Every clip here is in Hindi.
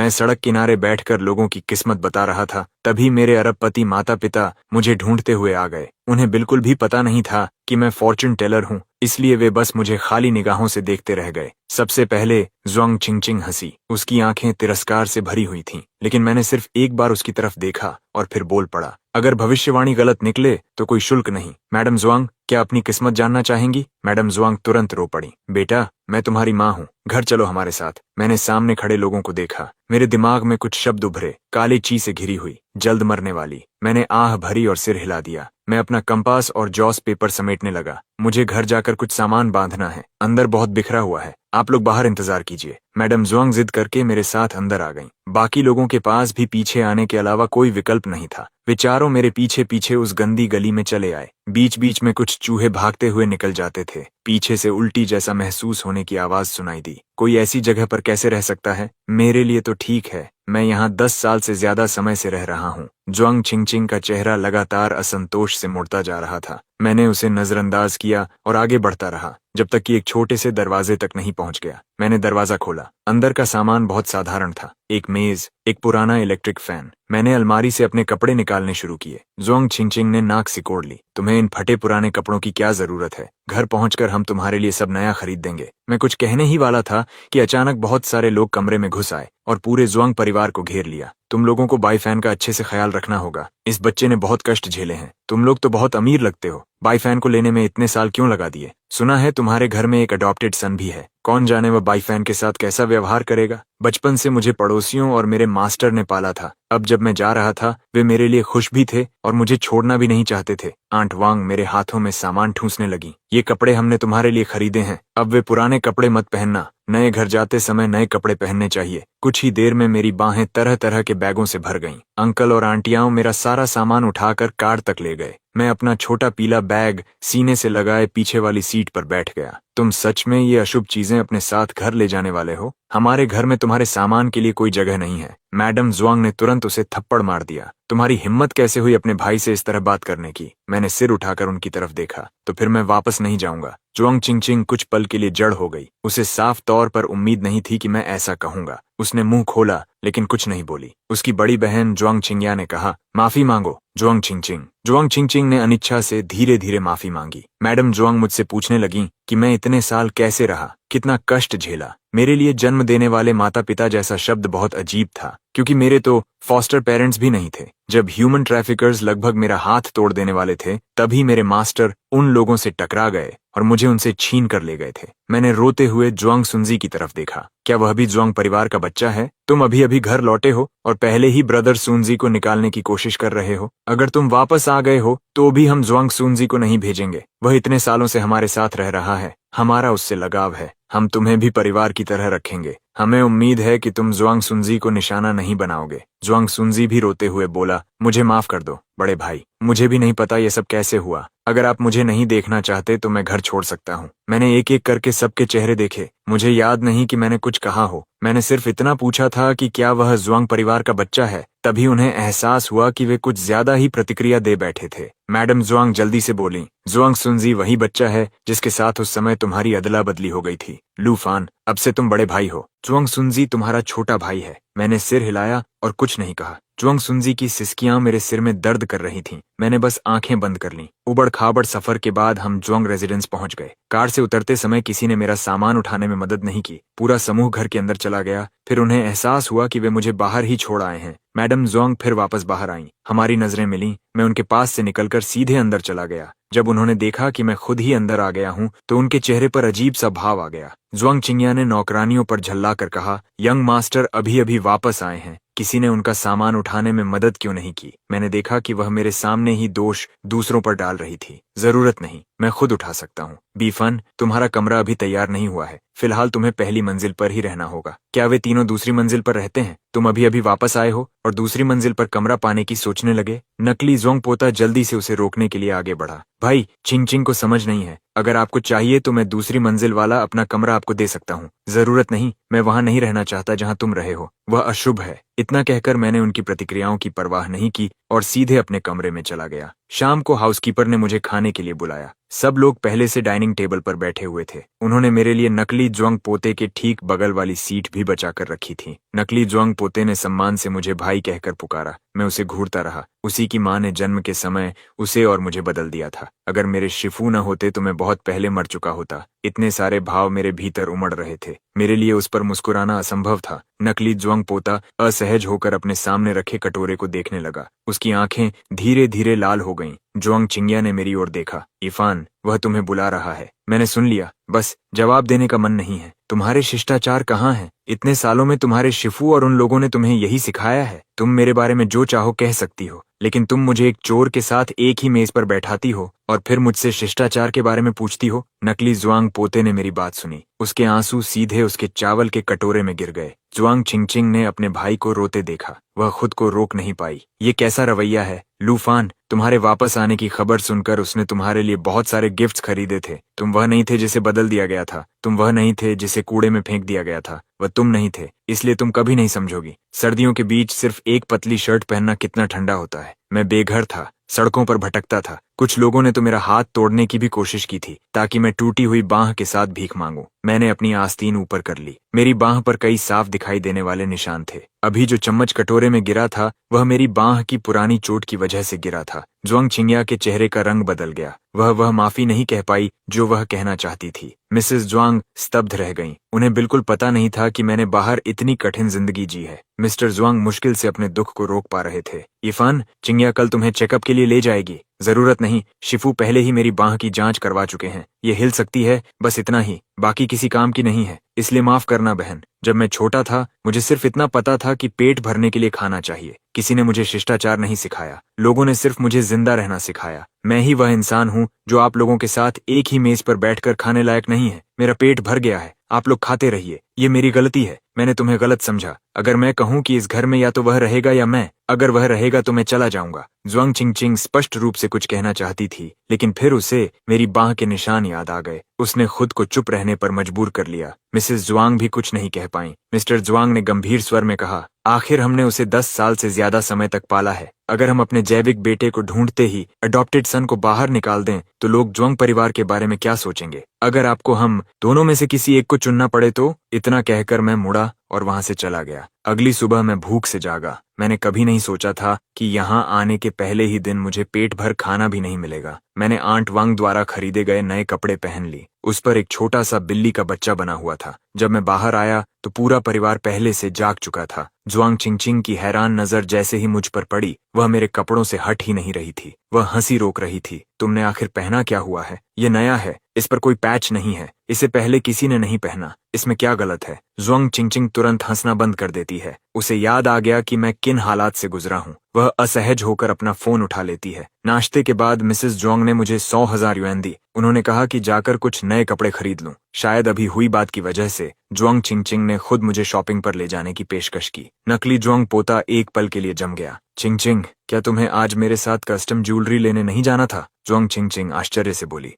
मैं सड़क किनारे बैठकर लोगों की किस्मत बता रहा था, तभी मेरे अरबपति माता पिता मुझे ढूंढते हुए आ गए। उन्हें बिल्कुल भी पता नहीं था कि मैं फॉर्चून टेलर हूँ, इसलिए वे बस मुझे खाली निगाहों से देखते रह गए। सबसे पहले ज़ुआंग चिंगचिंग हंसी। उसकी आंखें तिरस्कार से भरी हुई थीं, लेकिन मैंने सिर्फ एक बार उसकी तरफ देखा और फिर बोल पड़ा, अगर भविष्यवाणी गलत निकले तो कोई शुल्क नहीं। मैडम ज़ुआंग, क्या अपनी किस्मत जानना चाहेंगी? मैडम ज़ुआंग तुरंत रो पड़ी। बेटा, मैं तुम्हारी माँ हूँ, घर चलो हमारे साथ। मैंने सामने खड़े लोगों को देखा। मेरे दिमाग में कुछ शब्द उभरे, काले ची से घिरी हुई, जल्द मरने वाली। मैंने आह भरी और सिर हिला दिया। मैं अपना कंपास और जॉस पेपर समेटने लगा। मुझे घर जाकर कुछ सामान बांधना है, अंदर बहुत बिखरा हुआ है। आप लोग बाहर इंतजार कीजिए। मैडम ज़ुआंग जिद करके मेरे साथ अंदर आ गईं। बाकी लोगों के पास भी पीछे आने के अलावा कोई विकल्प नहीं था। वे चारों मेरे पीछे पीछे उस गंदी गली में चले आए। बीच बीच में कुछ चूहे भागते हुए निकल जाते थे। पीछे से उल्टी जैसा महसूस होने की आवाज सुनाई दी। कोई ऐसी जगह पर कैसे रह सकता है? मेरे लिए तो ठीक है, मैं यहाँ 10 साल से ज्यादा समय से रह रहा हूँ। ज़ुआंग चिंगचिंग का चेहरा लगातार असंतोष से मुड़ता जा रहा था। मैंने उसे नजरअंदाज किया और आगे बढ़ता रहा, जब तक कि एक छोटे से दरवाजे तक नहीं पहुंच गया। मैंने दरवाजा खोला। अंदर का सामान बहुत साधारण था। एक मेज, एक पुराना इलेक्ट्रिक फैन। मैंने अलमारी से अपने कपड़े निकालने शुरू किए। ज़ुआंग चिंगचिंग ने नाक सिकोड़ ली। तुम्हें इन फटे पुराने कपड़ों की क्या जरूरत है? घर पहुंचकर हम तुम्हारे लिए सब नया खरीद देंगे। मैं कुछ कहने ही वाला था कि अचानक बहुत सारे लोग कमरे में घुस आए और पूरे ज़ुआंग परिवार को घेर लिया। तुम लोगों को बाईफैन का अच्छे से ख्याल रखना होगा। इस बच्चे ने बहुत कष्ट झेले हैं। तुम लोग तो बहुत अमीर लगते हो, बाईफैन को लेने में इतने साल क्यों लगा दिए? सुना है तुम्हारे घर में एक अडॉप्टेड सन भी है। कौन जाने वह बाईफैन के साथ कैसा व्यवहार करेगा। बचपन से मुझे पड़ोसियों और मेरे मास्टर ने पाला था। अब जब मैं जा रहा था, वे मेरे लिए खुश भी थे और मुझे छोड़ना भी नहीं चाहते थे। आंट वांग मेरे हाथों में सामान ठूंसने लगी। ये कपड़े हमने तुम्हारे लिए खरीदे हैं, अब वे पुराने कपड़े मत पहनना। नए घर जाते समय नए कपड़े पहनने चाहिए। कुछ ही देर में मेरी बाहें तरह तरह के बैगों से भर गईं। अंकल और आंटियां मेरा सारा सामान उठाकर कार तक ले गए। मैं अपना छोटा पीला बैग सीने से लगाए पीछे वाली सीट पर बैठ गया। तुम सच में ये अशुभ चीजें अपने साथ घर ले जाने वाले हो? हमारे घर में तुम्हारे सामान के लिए कोई जगह नहीं है। मैडम ज़ुआंग ने तुरंत उसे थप्पड़ मार दिया। तुम्हारी हिम्मत कैसे हुई अपने भाई से इस तरह बात करने की? मैंने सिर उठाकर उनकी तरफ देखा। तो फिर मैं वापस नहीं जाऊंगा। ज़ुआंग चिंगचिंग कुछ पल के लिए जड़ हो गई। उसे साफ तौर पर उम्मीद नहीं थी कि मैं ऐसा कहूंगा। उसने मुंह खोला लेकिन कुछ नहीं बोली। उसकी बड़ी बहन ज़ुआंग चिंगया ने कहा, माफी मांगो ज़ुआंग चिंगचिंग। ज़ुआंग चिंगचिंग ने अनिच्छा से धीरे धीरे माफी मांगी। मैडम ज़ुआंग मुझसे पूछने लगी कि मैं इतने साल कैसे रहा, कितना कष्ट झेला। मेरे लिए जन्म देने वाले माता पिता जैसा शब्द बहुत अजीब था, क्योंकि मेरे तो फॉस्टर पेरेंट्स भी नहीं थे। जब ह्यूमन ट्रैफिकर्स लगभग मेरा हाथ तोड़ देने वाले थे, तभी मेरे मास्टर उन लोगों से टकरा गए और मुझे उनसे छीन कर ले गए थे। मैंने रोते हुए ज़ुआंग सुनजी की तरफ देखा। क्या वह भी ज़ुआंग परिवार का बच्चा है? तुम अभी अभी घर लौटे हो और पहले ही ब्रदर सुनजी को निकालने की कोशिश कर रहे हो। अगर तुम वापस आ गए हो तो भी हम ज़ुआंग सुनजी को नहीं भेजेंगे। वह इतने सालों से हमारे साथ रह रहा है, हमारा उससे लगाव है। हम तुम्हें भी परिवार की तरह रखेंगे। हमें उम्मीद है कि तुम ज़ुआंग सुनजी को निशाना नहीं बनाओगे। ज़ुआंग सुनजी भी रोते हुए बोला, मुझे माफ कर दो बड़े भाई, मुझे भी नहीं पता ये सब कैसे हुआ। अगर आप मुझे नहीं देखना चाहते तो मैं घर छोड़ सकता हूँ। मैंने एक एक करके सबके चेहरे देखे। मुझे याद नहीं कि मैंने कुछ कहा हो। मैंने सिर्फ इतना पूछा था कि क्या वह ज़ुआंग परिवार का बच्चा है। तभी उन्हें एहसास हुआ कि वे कुछ ज्यादा ही प्रतिक्रिया दे बैठे थे। मैडम ज़ुआंग जल्दी से बोली, ज़ुआंग सुनजी वही बच्चा है जिसके साथ उस समय तुम्हारी अदला बदली हो गई थी। लू फान, अब से तुम बड़े भाई हो। ज़ुआंग सुनजी तुम्हारा छोटा भाई है। मैंने सिर हिलाया और कुछ नहीं कहा। ज़ुआंग सुनजी की सिसकियां मेरे सिर में दर्द कर रही थीं। मैंने बस आंखें बंद कर लीं। उबड़ खाबड़ सफर के बाद हम ज़ुआंग रेजिडेंस पहुंच गए। कार से उतरते समय किसी ने मेरा सामान उठाने में मदद नहीं की। पूरा समूह घर के अंदर चला गया। फिर उन्हें एहसास हुआ कि वे मुझे बाहर ही छोड़ आए हैं। मैडम ज़ुआंग फिर वापस बाहर आईं। हमारी नजरें मिलीं। मैं उनके पास से निकलकर सीधे अंदर चला गया। जब उन्होंने देखा कि मैं खुद ही अंदर आ गया हूँ तो उनके चेहरे पर अजीब सा भाव आ गया। ज़ुआंग चिंगया ने नौकरानियों पर झल्ला कर कहा, यंग मास्टर अभी अभी वापस आए हैं, किसी ने उनका सामान उठाने में मदद क्यों नहीं की? मैंने देखा कि वह मेरे सामने ही दोष दूसरों पर डाल रही थी। जरूरत नहीं, मैं खुद उठा सकता हूँ। बीफन, तुम्हारा कमरा अभी तैयार नहीं हुआ है। फिलहाल तुम्हें पहली मंजिल पर ही रहना होगा। क्या वे तीनों दूसरी मंजिल पर रहते हैं? तुम अभी अभी वापस आए हो और दूसरी मंजिल पर कमरा पाने की सोचने लगे। नकली ज़ोंग पोता जल्दी से उसे रोकने के लिए आगे बढ़ा। भाई, चिंग को समझ नहीं है। अगर आपको चाहिए तो मैं दूसरी मंजिल वाला अपना कमरा आपको दे सकता हूँ। जरूरत नहीं, मैं वहां नहीं रहना चाहता जहां तुम रहे हो। वह अशुभ है। इतना कहकर मैंने उनकी प्रतिक्रियाओं की परवाह नहीं की और सीधे अपने कमरे में चला गया। शाम को हाउसकीपर ने मुझे खाने के लिए बुलाया। सब लोग पहले से डाइनिंग टेबल पर बैठे हुए थे। उन्होंने मेरे लिए नकली ज्वांग पोते के ठीक बगल वाली सीट भी बचा कर रखी थी। नकली ज्वांग पोते ने सम्मान से मुझे भाई कहकर पुकारा। मैं उसे घूरता रहा। उसी की माँ ने जन्म के समय उसे और मुझे बदल दिया था। अगर मेरे शिफू न होते तो मैं बहुत पहले मर चुका होता। इतने सारे भाव मेरे भीतर उमड़ रहे थे। मेरे लिए उस पर मुस्कुराना असंभव था। नकली ज्वांग पोता असहज होकर अपने सामने रखे कटोरे को देखने लगा। उसकी आंखें धीरे धीरे लाल हो गईं। ज्वांग चिंग्या ने मेरी ओर देखा। इरफान, वह तुम्हें बुला रहा है। मैंने सुन लिया, बस जवाब देने का मन नहीं है। तुम्हारे शिष्टाचार कहाँ हैं? इतने सालों में तुम्हारे शिफू और उन लोगों ने तुम्हें यही सिखाया है। तुम मेरे बारे में जो चाहो कह सकती हो, लेकिन तुम मुझे एक चोर के साथ एक ही मेज पर बैठाती हो और फिर मुझसे शिष्टाचार के बारे में पूछती हो। नकली ज्वांग पोते ने मेरी बात सुनी। उसके आंसू सीधे उसके चावल के कटोरे में गिर गए। ज्वांग चिंगचिंग ने अपने भाई को रोते देखा। वह खुद को रोक नहीं पाई। ये कैसा रवैया है? लूफान, तुम्हारे वापस आने की खबर सुनकर उसने तुम्हारे लिए बहुत सारे गिफ्ट्स खरीदे थे। तुम वह नहीं थे जिसे बदल दिया गया था। तुम वह नहीं थे जिसे कूड़े में फेंक दिया गया था। वह तुम नहीं थे, इसलिए तुम कभी नहीं समझोगी। सर्दियों के बीच सिर्फ एक पतली शर्ट पहनना कितना ठंडा होता है। मैं बेघर था, सड़कों पर भटकता था। कुछ लोगों ने तो मेरा हाथ तोड़ने की भी कोशिश की थी ताकि मैं टूटी हुई बांह के साथ भीख मांगूं। मैंने अपनी आस्तीन ऊपर कर ली। मेरी बांह पर कई साफ दिखाई देने वाले निशान थे। अभी जो चम्मच कटोरे में गिरा था वह मेरी बांह की पुरानी चोट की वजह से गिरा था। ज्वांग चिंग्या के चेहरे का रंग बदल गया। वह माफी नहीं कह पाई जो वह कहना चाहती थी। मिसेस ज्वांग स्तब्ध रह गईं। उन्हें बिल्कुल पता नहीं था कि मैंने बाहर इतनी कठिन जिंदगी जी है। मिस्टर ज्वांग मुश्किल से अपने दुख को रोक पा रहे थे। इरफान, चिंग्या कल तुम्हें चेकअप के लिए ले जाएगी। जरूरत नहीं, शिफू पहले ही मेरी बांह की जांच करवा चुके हैं। ये हिल सकती है, बस इतना ही, बाकी किसी काम की नहीं है। इसलिए माफ करना बहन। जब मैं छोटा था मुझे सिर्फ इतना पता था कि पेट भरने के लिए खाना चाहिए। किसी ने मुझे शिष्टाचार नहीं सिखाया। लोगों ने सिर्फ मुझे जिंदा रहना सिखाया। मैं ही वह इंसान हूँ जो आप लोगों के साथ एक ही मेज पर बैठकर खाने लायक नहीं है। मेरा पेट भर गया है, आप लोग खाते रहिए। ये मेरी गलती है, मैंने तुम्हें गलत समझा। अगर मैं कहूँ कि इस घर में या तो वह रहेगा या मैं, अगर वह रहेगा तो मैं चला जाऊंगा। ज्वांग चिंगचिंग स्पष्ट रूप से कुछ कहना चाहती थी, लेकिन फिर उसे मेरी बांह के निशान याद आ गए। उसने खुद को चुप रहने पर मजबूर कर लिया। मिसेस ज्वांग भी कुछ नहीं कह पाईं। मिस्टर ज्वांग ने गंभीर स्वर में कहा, आखिर हमने उसे 10 साल से ज्यादा समय तक पाला है। अगर हम अपने जैविक बेटे को ढूंढते ही अडॉप्टेड सन को बाहर निकाल दें तो लोग ज्वांग परिवार के बारे में क्या सोचेंगे? अगर आपको हम दोनों में से किसी एक को चुनना पड़े तो? इतना कहकर मैं मुड़ा और वहां से चला गया। अगली सुबह मैं भूख से जागा। मैंने कभी नहीं सोचा था कि यहाँ आने के पहले ही दिन मुझे पेट भर खाना भी नहीं मिलेगा। मैंने आंट वांग द्वारा खरीदे गए नए कपड़े पहन ली। उस पर एक छोटा सा बिल्ली का बच्चा बना हुआ था। जब मैं बाहर आया तो पूरा परिवार पहले से जाग चुका था। ज्वांग चिंगचिंग की हैरान नजर जैसे ही मुझ पर पड़ी, वह मेरे कपड़ों से हट ही नहीं रही थी। वह हंसी रोक रही थी। तुमने आखिर पहना क्या हुआ है? ये नया है, इस पर कोई पैच नहीं है। इसे पहले किसी ने नहीं पहना। इसमें क्या गलत है? ज्वांग चिंगचिंग तुरंत हंसना बंद कर देती है। उसे याद आ गया कि मैं किन हालात से गुजरा हूँ। वह असहज होकर अपना फोन उठा लेती है। नाश्ते के बाद मिसेस ज्वांग ने मुझे 100,000 युएन दी। उन्होंने कहा कि जाकर कुछ नए कपड़े खरीद लूं। शायद अभी हुई बात की वजह से ज्वांग चिंगचिंग ने खुद मुझे शॉपिंग पर ले जाने की पेशकश की। नकली ज्वांग पोता एक पल के लिए जम गया। चिंगचिंग, क्या तुम्हें आज मेरे साथ कस्टम ज्वेलरी लेने नहीं जाना था? ज्वांग चिंगचिंग आश्चर्य से बोली।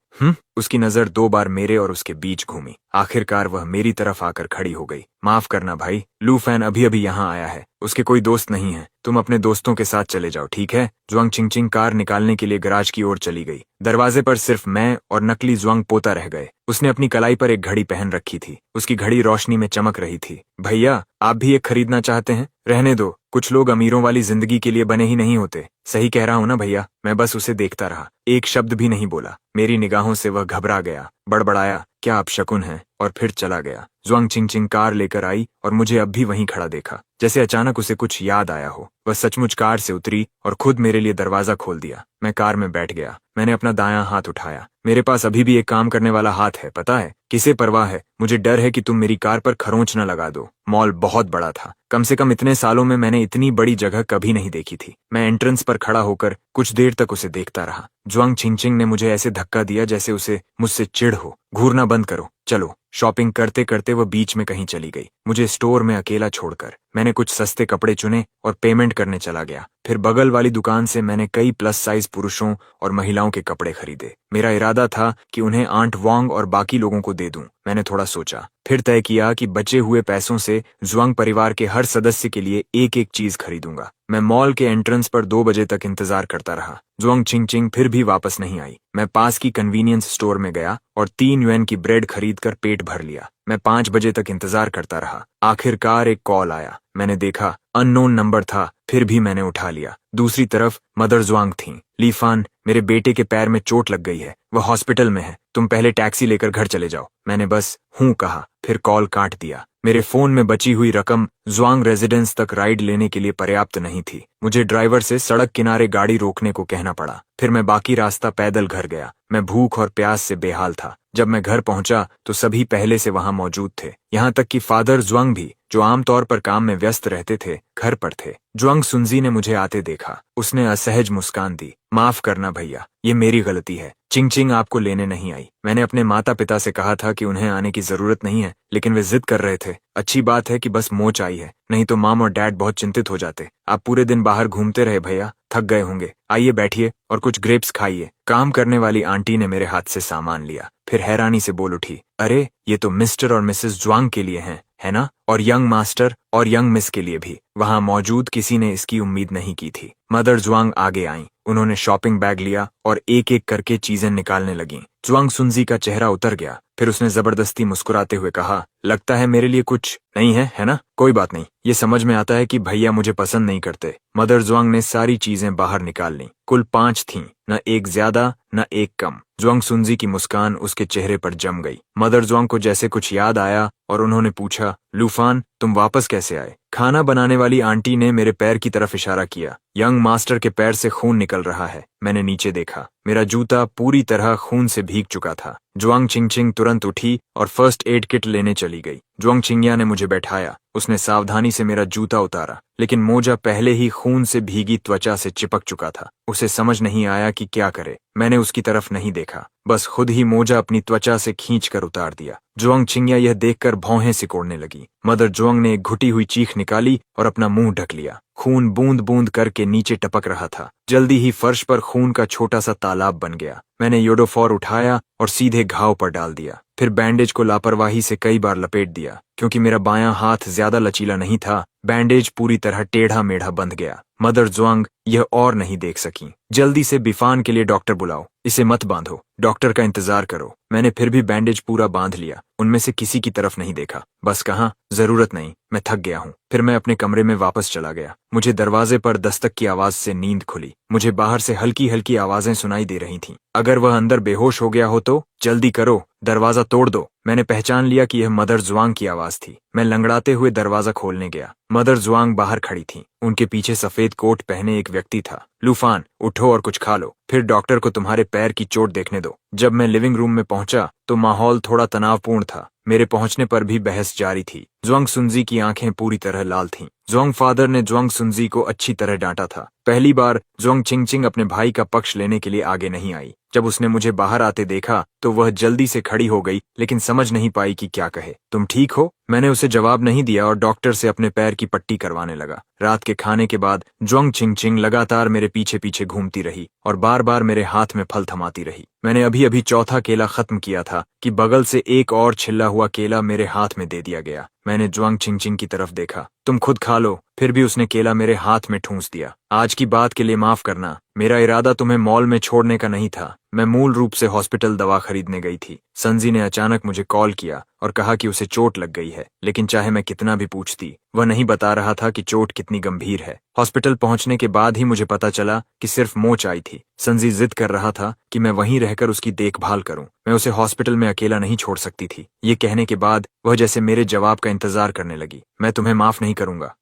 उसकी नजर 2 बार मेरे और उसके बीच घूमी। आखिरकार वह मेरी तरफ आकर खड़ी हो गई। माफ करना भाई, लू फैन अभी अभी यहाँ आया है। उसके कोई दोस्त नहीं है। तुम अपने दोस्तों के साथ चले जाओ, ठीक है? ज्वांग चिंगचिंग कार निकालने के लिए गराज की ओर चली गई। दरवाजे पर सिर्फ मैं और नकली ज्वांग पोता रह गए। उसने अपनी कलाई पर एक घड़ी पहन रखी थी। उसकी घड़ी रोशनी में चमक रही थी। भैया, आप भी एक खरीदना चाहते हैं? रहने दो, कुछ लोग अमीरों वाली जिंदगी के लिए बने ही नहीं होते। सही कह रहा हूं ना भैया? मैं बस उसे देखता रहा, एक शब्द भी नहीं बोला। मेरी निगाहों से वह घबरा गया, बड़बड़ाया, क्या आप शकुन हैं? और फिर चला गया। ज्वांग चिंगचिंग कार लेकर आई और मुझे अब भी वहीं खड़ा देखा, जैसे अचानक उसे कुछ याद आया हो। वह सचमुच कार से उतरी और खुद मेरे लिए दरवाजा खोल दिया। मैं कार में बैठ गया। मैंने अपना दायां हाथ उठाया। मेरे पास अभी भी एक काम करने वाला हाथ है, पता है? किसे परवाह है? मुझे डर है कि तुम मेरी कार पर खरोंच न लगा दो। मॉल बहुत बड़ा था। कम से कम इतने सालों में मैंने इतनी बड़ी जगह कभी नहीं देखी थी। मैं एंट्रेंस पर खड़ा होकर कुछ देर तक उसे देखता रहा। ज्वांग चिंगचिंग ने मुझे ऐसे धक्का दिया जैसे उसे मुझसे चिढ़ हो। घूरना बंद करो, चलो। शॉपिंग करते करते वह बीच में कहीं चली गई, मुझे स्टोर में अकेला छोड़कर। मैंने कुछ सस्ते कपड़े चुने और पेमेंट करने चला गया। फिर बगल वाली दुकान से मैंने कई प्लस साइज पुरुषों और महिलाओं के कपड़े खरीदे। मेरा इरादा था कि उन्हें आंट वांग और बाकी लोगों को दे दूं। मैंने थोड़ा सोचा, फिर तय किया कि बचे हुए पैसों से जुआंग परिवार के हर सदस्य के लिए एक एक चीज खरीदूंगा। मैं मॉल के एंट्रेंस पर 2 बजे तक इंतजार करता रहा। जुआंग चिंगचिंग फिर भी वापस नहीं आई। मैं पास की कन्वीनियंस स्टोर में गया और 3 युएन की ब्रेड खरीदकर पेट भर लिया। मैं 5 बजे तक इंतजार करता रहा। आखिरकार एक कॉल आया। मैंने देखा अननोन नंबर था, फिर भी मैंने उठा लिया। दूसरी तरफ मदर जुआंग थीं। लीफान, मेरे बेटे के पैर में चोट लग गई है, वह हॉस्पिटल में है, तुम पहले टैक्सी लेकर घर चले जाओ। मैंने बस हूं कहा, फिर कॉल काट दिया। मेरे फोन में बची हुई रकम जुआंग रेजिडेंस तक राइड लेने के लिए पर्याप्त नहीं थी। मुझे ड्राइवर से सड़क किनारे गाड़ी रोकने को कहना पड़ा। फिर मैं बाकी रास्ता पैदल घर गया। मैं भूख और प्यास से बेहाल था। जब मैं घर पहुंचा तो सभी पहले से वहां मौजूद थे, यहाँ तक कि फादर जुआंग भी, जो आमतौर पर काम में व्यस्त रहते थे, घर पर थे। जुआंग सुनजी ने मुझे आते देखा। उसने असहज मुस्कान दी। माफ करना भैया, ये मेरी गलती है। चिंगचिंग आपको लेने नहीं आई। मैंने अपने माता पिता से कहा था कि उन्हें आने की जरूरत नहीं है, लेकिन वे जिद कर रहे थे। अच्छी बात है कि बस मोच आई है, नहीं तो माम और डैड बहुत चिंतित हो जाते। आप पूरे दिन बाहर घूमते रहे भैया, थक गए होंगे। आइए बैठिए और कुछ ग्रेप्स खाइए। काम करने वाली आंटी ने मेरे हाथ से सामान लिया, फिर हैरानी से बोल उठी, अरे ये तो मिस्टर और मिसेस जुआंग के लिए हैं, है ना? और यंग मास्टर और यंग मिस के लिए भी। वहां मौजूद किसी ने इसकी उम्मीद नहीं की थी। मदर जुआंग आगे आईं। उन्होंने शॉपिंग बैग लिया और एक एक करके चीजें निकालने लगीं। जुआंग सुनजी का चेहरा उतर गया। फिर उसने जबरदस्ती मुस्कुराते हुए कहा, लगता है मेरे लिए कुछ नहीं है, है ना? कोई बात नहीं, ये समझ में आता है कि भैया मुझे पसंद नहीं करते। मदर जुआंग ने सारी चीजें बाहर निकाल लीं। कुल 5 थीं, न एक ज्यादा न एक कम। जुआंग सुनजी की मुस्कान उसके चेहरे पर जम गई। मदर जुआंग को जैसे कुछ याद आया और उन्होंने पूछा, लूफान तुम वापस कैसे आए? खाना बनाने वाली आंटी ने मेरे पैर की तरफ इशारा किया। यंग मास्टर के पैर से खून निकल रहा है। मैंने नीचे देखा। मेरा जूता पूरी तरह खून से भीग चुका था। जुआंग चिंगचिंग तुरंत उठी और फर्स्ट एड किट लेने चली गई। जुआंग चिंगिया ने मुझे बैठाया। उसने सावधानी से मेरा जूता उतारा, लेकिन मोजा पहले ही खून से भीगी त्वचा से चिपक चुका था। उसे समझ नहीं आया कि क्या करे। मैंने उसकी तरफ नहीं देखा, बस खुद ही मोजा अपनी त्वचा से खींचकर उतार दिया। जुआंग चिंगिया यह देखकर भौहें सिकोड़ने लगी। मदर जुआंग ने एक घुटी हुई चीख निकाली और अपना मुंह ढक लिया। खून बूंद बूंद करके नीचे टपक रहा था। जल्दी ही फर्श पर खून का छोटा सा तालाब बन गया। मैंने योडोफॉर उठाया और सीधे घाव पर डाल दिया। फिर बैंडेज को लापरवाही से कई बार लपेट दिया। क्योंकि मेरा बायां हाथ ज्यादा लचीला नहीं था, बैंडेज पूरी तरह टेढ़ा मेढ़ा बंध गया। मदर जुआंग यह और नहीं देख सकी। जल्दी से बिफान के लिए डॉक्टर बुलाओ, इसे मत बांधो, डॉक्टर का इंतजार करो। मैंने फिर भी बैंडेज पूरा बांध लिया। उनमें से किसी की तरफ नहीं देखा, बस कहा, जरूरत नहीं, मैं थक गया हूँ। फिर मैं अपने कमरे में वापस चला गया। मुझे दरवाजे पर दस्तक की आवाज से नींद खुली। मुझे बाहर से हल्की हल्की आवाजें सुनाई दे रही थीं। अगर वह अंदर बेहोश हो गया हो तो जल्दी करो, दरवाजा तोड़ दो। मैंने पहचान लिया कि यह मदर जुआंग की आवाज थी। मैं लंगड़ाते हुए दरवाजा खोलने गया। मदर जुआंग बाहर खड़ी थीं। उनके पीछे सफेद कोट पहने एक व्यक्ति था। लूफान उठो और कुछ खा लो, फिर डॉक्टर को तुम्हारे पैर की चोट देखने दो। जब मैं लिविंग रूम में पहुंचा तो माहौल थोड़ा तनावपूर्ण था। मेरे पहुंचने पर भी बहस जारी थी। जुआंग सुनजी की आंखें पूरी तरह लाल थीं। जुआंग फादर ने जुआंग सुनजी को अच्छी तरह डांटा था। पहली बार जुआंग चिंगचिंग अपने भाई का पक्ष लेने के लिए आगे नहीं आई। जब उसने मुझे बाहर आते देखा तो वह जल्दी से खड़ी हो गई, लेकिन समझ नहीं पाई कि क्या कहे। तुम ठीक हो? मैंने उसे जवाब नहीं दिया और डॉक्टर से अपने पैर की पट्टी करवाने लगा। रात के खाने के बाद जुआंग चिंगचिंग लगातार मेरे पीछे पीछे घूमती रही और बार बार मेरे हाथ में फल थमाती रही। मैंने अभी अभी चौथा केला खत्म किया था कि बगल से एक और छिला हुआ केला मेरे हाथ में दे दिया गया। मैंने जुआंग चिंगचिंग की तरफ देखा। तुम खुद खा लो। फिर भी उसने केला मेरे हाथ में ठूंस दिया। आज की बात के लिए माफ करना, मेरा इरादा तुम्हें मॉल में छोड़ने का नहीं था। मैं मूल रूप से हॉस्पिटल दवा खरीदने गई थी। संजी ने अचानक मुझे कॉल किया और कहा कि उसे चोट लग गई है, लेकिन चाहे मैं कितना भी पूछती, वह नहीं बता रहा था कि चोट कितनी गंभीर है। हॉस्पिटल पहुंचने के बाद ही मुझे पता चला कि सिर्फ मोच आई थी। संजी जिद कर रहा था कि मैं वहीं रहकर उसकी देखभाल करूं। मैं उसे हॉस्पिटल में अकेला नहीं छोड़ सकती थी। ये कहने के बाद वह जैसे मेरे जवाब का इंतजार करने लगी। मैं तुम्हें माफ नहीं करूंगा,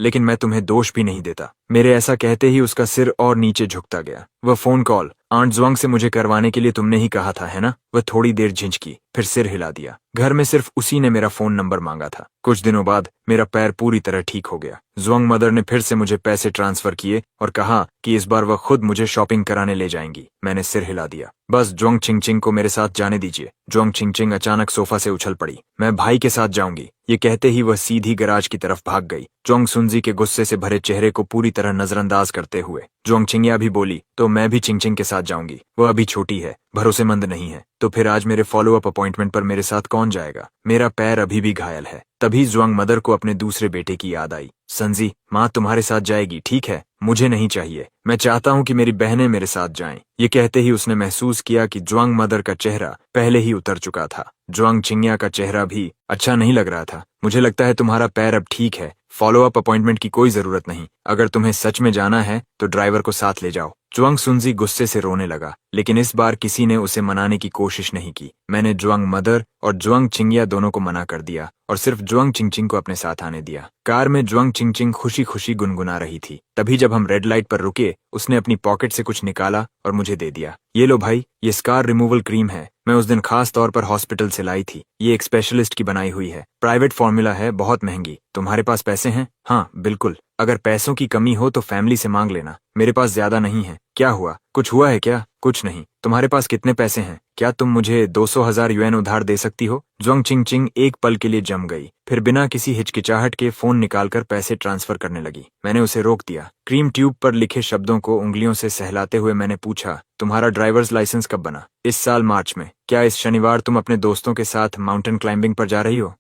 लेकिन मैं तुम्हें दोष भी नहीं देता। मेरे ऐसा कहते ही उसका सिर और नीचे झुकता गया। वह फोन कॉल आंट जुआंग से मुझे करवाने के लिए तुमने ही कहा था, है ना? वह थोड़ी देर झिंझकी, फिर सिर हिला दिया। घर में सिर्फ उसी ने मेरा फोन नंबर मांगा था। कुछ दिनों बाद मेरा पैर पूरी तरह ठीक हो गया। जुआंग मदर ने फिर से मुझे पैसे ट्रांसफर किए और कहा कि इस बार वह खुद मुझे शॉपिंग कराने ले जाएंगी। मैंने सिर हिला दिया। बस जुआंग चिंगचिंग को मेरे साथ जाने दीजिए। जुआंग चिंगचिंग अचानक सोफा से उछल पड़ी। मैं भाई के साथ जाऊंगी, ये कहते ही वह सीधी गैराज की तरफ भाग गई, जुआंग सुनजी के गुस्से से भरे चेहरे को पूरी तरह नजरअंदाज करते हुए। जुआंग चिंगिया भी बोली, तो मैं भी चिंगचिंग के साथ जाऊंगी, वह अभी छोटी है, भरोसेमंद नहीं है। तो फिर आज मेरे फॉलो अप अपॉइंटमेंट पर मेरे साथ कौन जाएगा? मेरा पैर अभी भी घायल है। तभी जुआंग मदर को अपने दूसरे बेटे की याद आई। संजी, माँ तुम्हारे साथ जाएगी, ठीक है? मुझे नहीं चाहिए, मैं चाहता हूँ कि मेरी बहनें मेरे साथ जाएं। ये कहते ही उसने महसूस किया कि जुआंग मदर का चेहरा पहले ही उतर चुका था। जुआंग चिंगिया का चेहरा भी अच्छा नहीं लग रहा था। मुझे लगता है तुम्हारा पैर अब ठीक है, फॉलो अप अपॉइंटमेंट की कोई जरूरत नहीं। अगर तुम्हें सच में जाना है तो ड्राइवर को साथ ले जाओ। जुआंग सुनजी गुस्से से रोने लगा, लेकिन इस बार किसी ने उसे मनाने की कोशिश नहीं की। मैंने जुआंग मदर और जुआंग चिंगिया दोनों को मना कर दिया और सिर्फ जुआंग चिंगचिंग को अपने साथ आने दिया। कार में जुआंग चिंगचिंग खुशी खुशी गुनगुना रही थी। तभी जब हम रेड लाइट पर रुके, उसने अपनी पॉकेट से कुछ निकाला और मुझे दे दिया। ये लो भाई, ये स्कार रिमूवल क्रीम है, मैं उस दिन खास तौर पर हॉस्पिटल से लाई थी। ये एक स्पेशलिस्ट की बनाई हुई है, प्राइवेट फॉर्मूला है, बहुत महंगी। तुम्हारे पास पैसे हैं? हाँ बिल्कुल, अगर पैसों की कमी हो तो फैमिली से मांग लेना, मेरे पास ज्यादा नहीं है। क्या हुआ, कुछ हुआ है क्या? कुछ नहीं। तुम्हारे पास कितने पैसे हैं? क्या तुम मुझे 200,000 युएन उधार दे सकती हो? जुआंग चिंगचिंग एक पल के लिए जम गई, फिर बिना किसी हिचकिचाहट के फोन निकालकर पैसे ट्रांसफर करने लगी। मैंने उसे रोक दिया। क्रीम ट्यूब पर लिखे शब्दों को उंगलियों से सहलाते हुए मैंने पूछा, तुम्हारा ड्राइवर्स लाइसेंस कब बना? इस साल मार्च में। क्या इस शनिवार तुम अपने दोस्तों के साथ माउंटेन क्लाइंबिंग पर जा रही हो?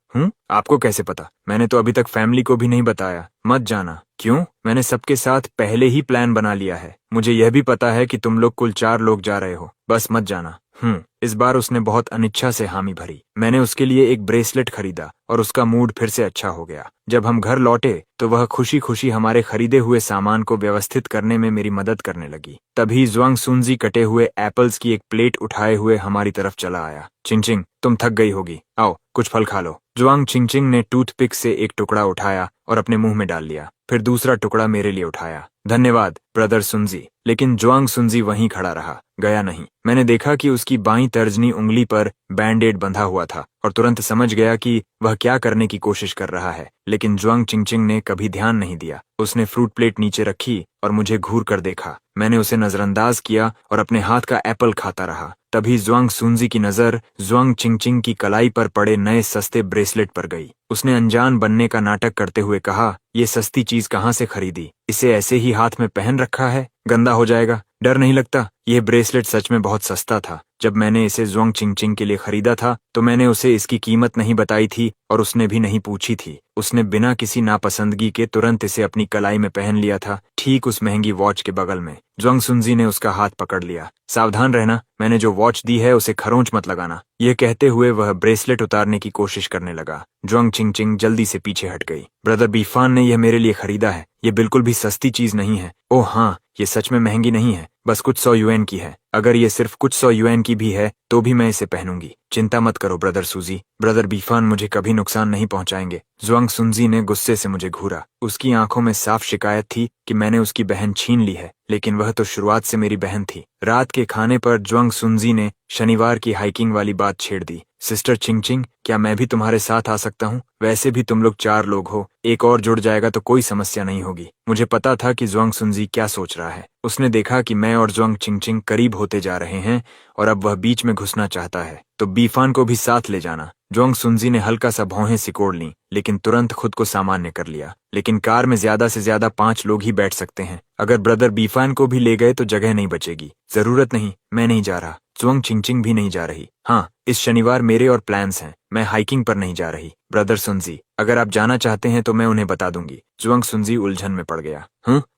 आपको कैसे पता? मैंने तो अभी तक फैमिली को भी नहीं बताया। मत जाना। क्यों? मैंने सबके साथ पहले ही प्लान बना लिया है। मुझे यह भी पता है कि तुम लोग कुल 4 लोग जा रहे हो, बस मत जाना। इस बार उसने बहुत अनिच्छा से हामी भरी। मैंने उसके लिए एक ब्रेसलेट खरीदा और उसका मूड फिर से अच्छा हो गया। जब हम घर लौटे तो वह खुशी खुशी हमारे खरीदे हुए सामान को व्यवस्थित करने में मेरी मदद करने लगी। तभी जुआंग सुनजी कटे हुए एप्पल्स की एक प्लेट उठाए हुए हमारी तरफ चला आया। चिंगचिंग, तुम थक गई होगी, आओ कुछ फल खा लो। जुआंग चिंगचिंग ने टूथपिक से एक टुकड़ा उठाया और अपने मुंह में डाल लिया, फिर दूसरा टुकड़ा मेरे लिए उठाया। धन्यवाद ब्रदर सुनजी। लेकिन जुआंग सुनजी वहीं खड़ा रहा, गया नहीं। मैंने देखा कि उसकी बाईं तर्जनी उंगली पर बैंडेड बंधा हुआ था और तुरंत समझ गया कि वह क्या करने की कोशिश कर रहा है, लेकिन जुआंग चिंगचिंग ने कभी ध्यान नहीं दिया। उसने फ्रूट प्लेट नीचे रखी और मुझे घूर कर देखा। मैंने उसे नजरअंदाज किया और अपने हाथ का एप्पल खाता रहा। तभी जुआंग सुनजी की नजर जुआंग चिंगचिंग की कलाई पर पड़े नए सस्ते ब्रेसलेट पर गई। उसने अनजान बनने का नाटक करते हुए कहा, ये सस्ती चीज कहाँ से खरीदी? इसे ऐसे ही हाथ में पहन रखा है, गंदा हो जाएगा। डर नहीं लगता? यह ब्रेसलेट सच में बहुत सस्ता था। जब मैंने इसे जुआंग चिंगचिंग के लिए खरीदा था तो मैंने उसे इसकी कीमत नहीं बताई थी और उसने भी नहीं पूछी थी। उसने बिना किसी नापसंदगी के तुरंत इसे अपनी कलाई में पहन लिया था, ठीक उस महंगी वॉच के बगल में। जुआंग सुनजी ने उसका हाथ पकड़ लिया। सावधान रहना, मैंने जो वॉच दी है उसे खरोंच मत लगाना। यह कहते हुए वह ब्रेसलेट उतारने की कोशिश करने लगा। जुआंग चिंगचिंग जल्दी से पीछे हट गई। ब्रदर बीफान ने यह मेरे लिए खरीदा है, ये बिल्कुल भी सस्ती चीज नहीं है। ओह हाँ, ये सच में महंगी नहीं है, बस कुछ 100 युएन की है। अगर ये सिर्फ कुछ 100 युएन की भी है तो भी मैं इसे पहनूंगी। चिंता मत करो ब्रदर सूजी, ब्रदर बीफान मुझे कभी नुकसान नहीं पहुंचाएंगे। जुआंग सुनजी ने गुस्से से मुझे घूरा। उसकी आंखों में साफ शिकायत थी कि मैंने उसकी बहन छीन ली है, लेकिन वह तो शुरुआत से मेरी बहन थी। रात के खाने पर जुआंग सुनजी ने शनिवार की हाइकिंग वाली बात छेड़ दी। सिस्टर चिंगचिंग, क्या मैं भी तुम्हारे साथ आ सकता हूँ? वैसे भी तुम लोग 4 लोग हो, एक और जुड़ जाएगा तो कोई समस्या नहीं होगी। मुझे पता था कि जुआंग सुनजी क्या सोच रहा है। उसने देखा कि मैं और जुआंग चिंगचिंग करीब होते जा रहे हैं और अब वह बीच में घुसना चाहता है, तो बीफान को भी साथ ले जाना। जुआंग सुनजी ने हल्का सा भौहें सिकोड़ ली, लेकिन तुरंत खुद को सामान्य कर लिया। लेकिन कार में ज्यादा से ज्यादा 5 लोग ही बैठ सकते हैं। अगर ब्रदर बीफान को भी ले गए तो जगह नहीं बचेगी। जरूरत नहीं, मैं नहीं जा रहा। जुआंग चिंगचिंग भी नहीं जा रही। हाँ, इस शनिवार मेरे और प्लान्स हैं, मैं हाइकिंग पर नहीं जा रही। ब्रदर सुनजी, अगर आप जाना चाहते हैं तो मैं उन्हें बता दूंगी। जुआंग सुनजी उलझन में पड़ गया।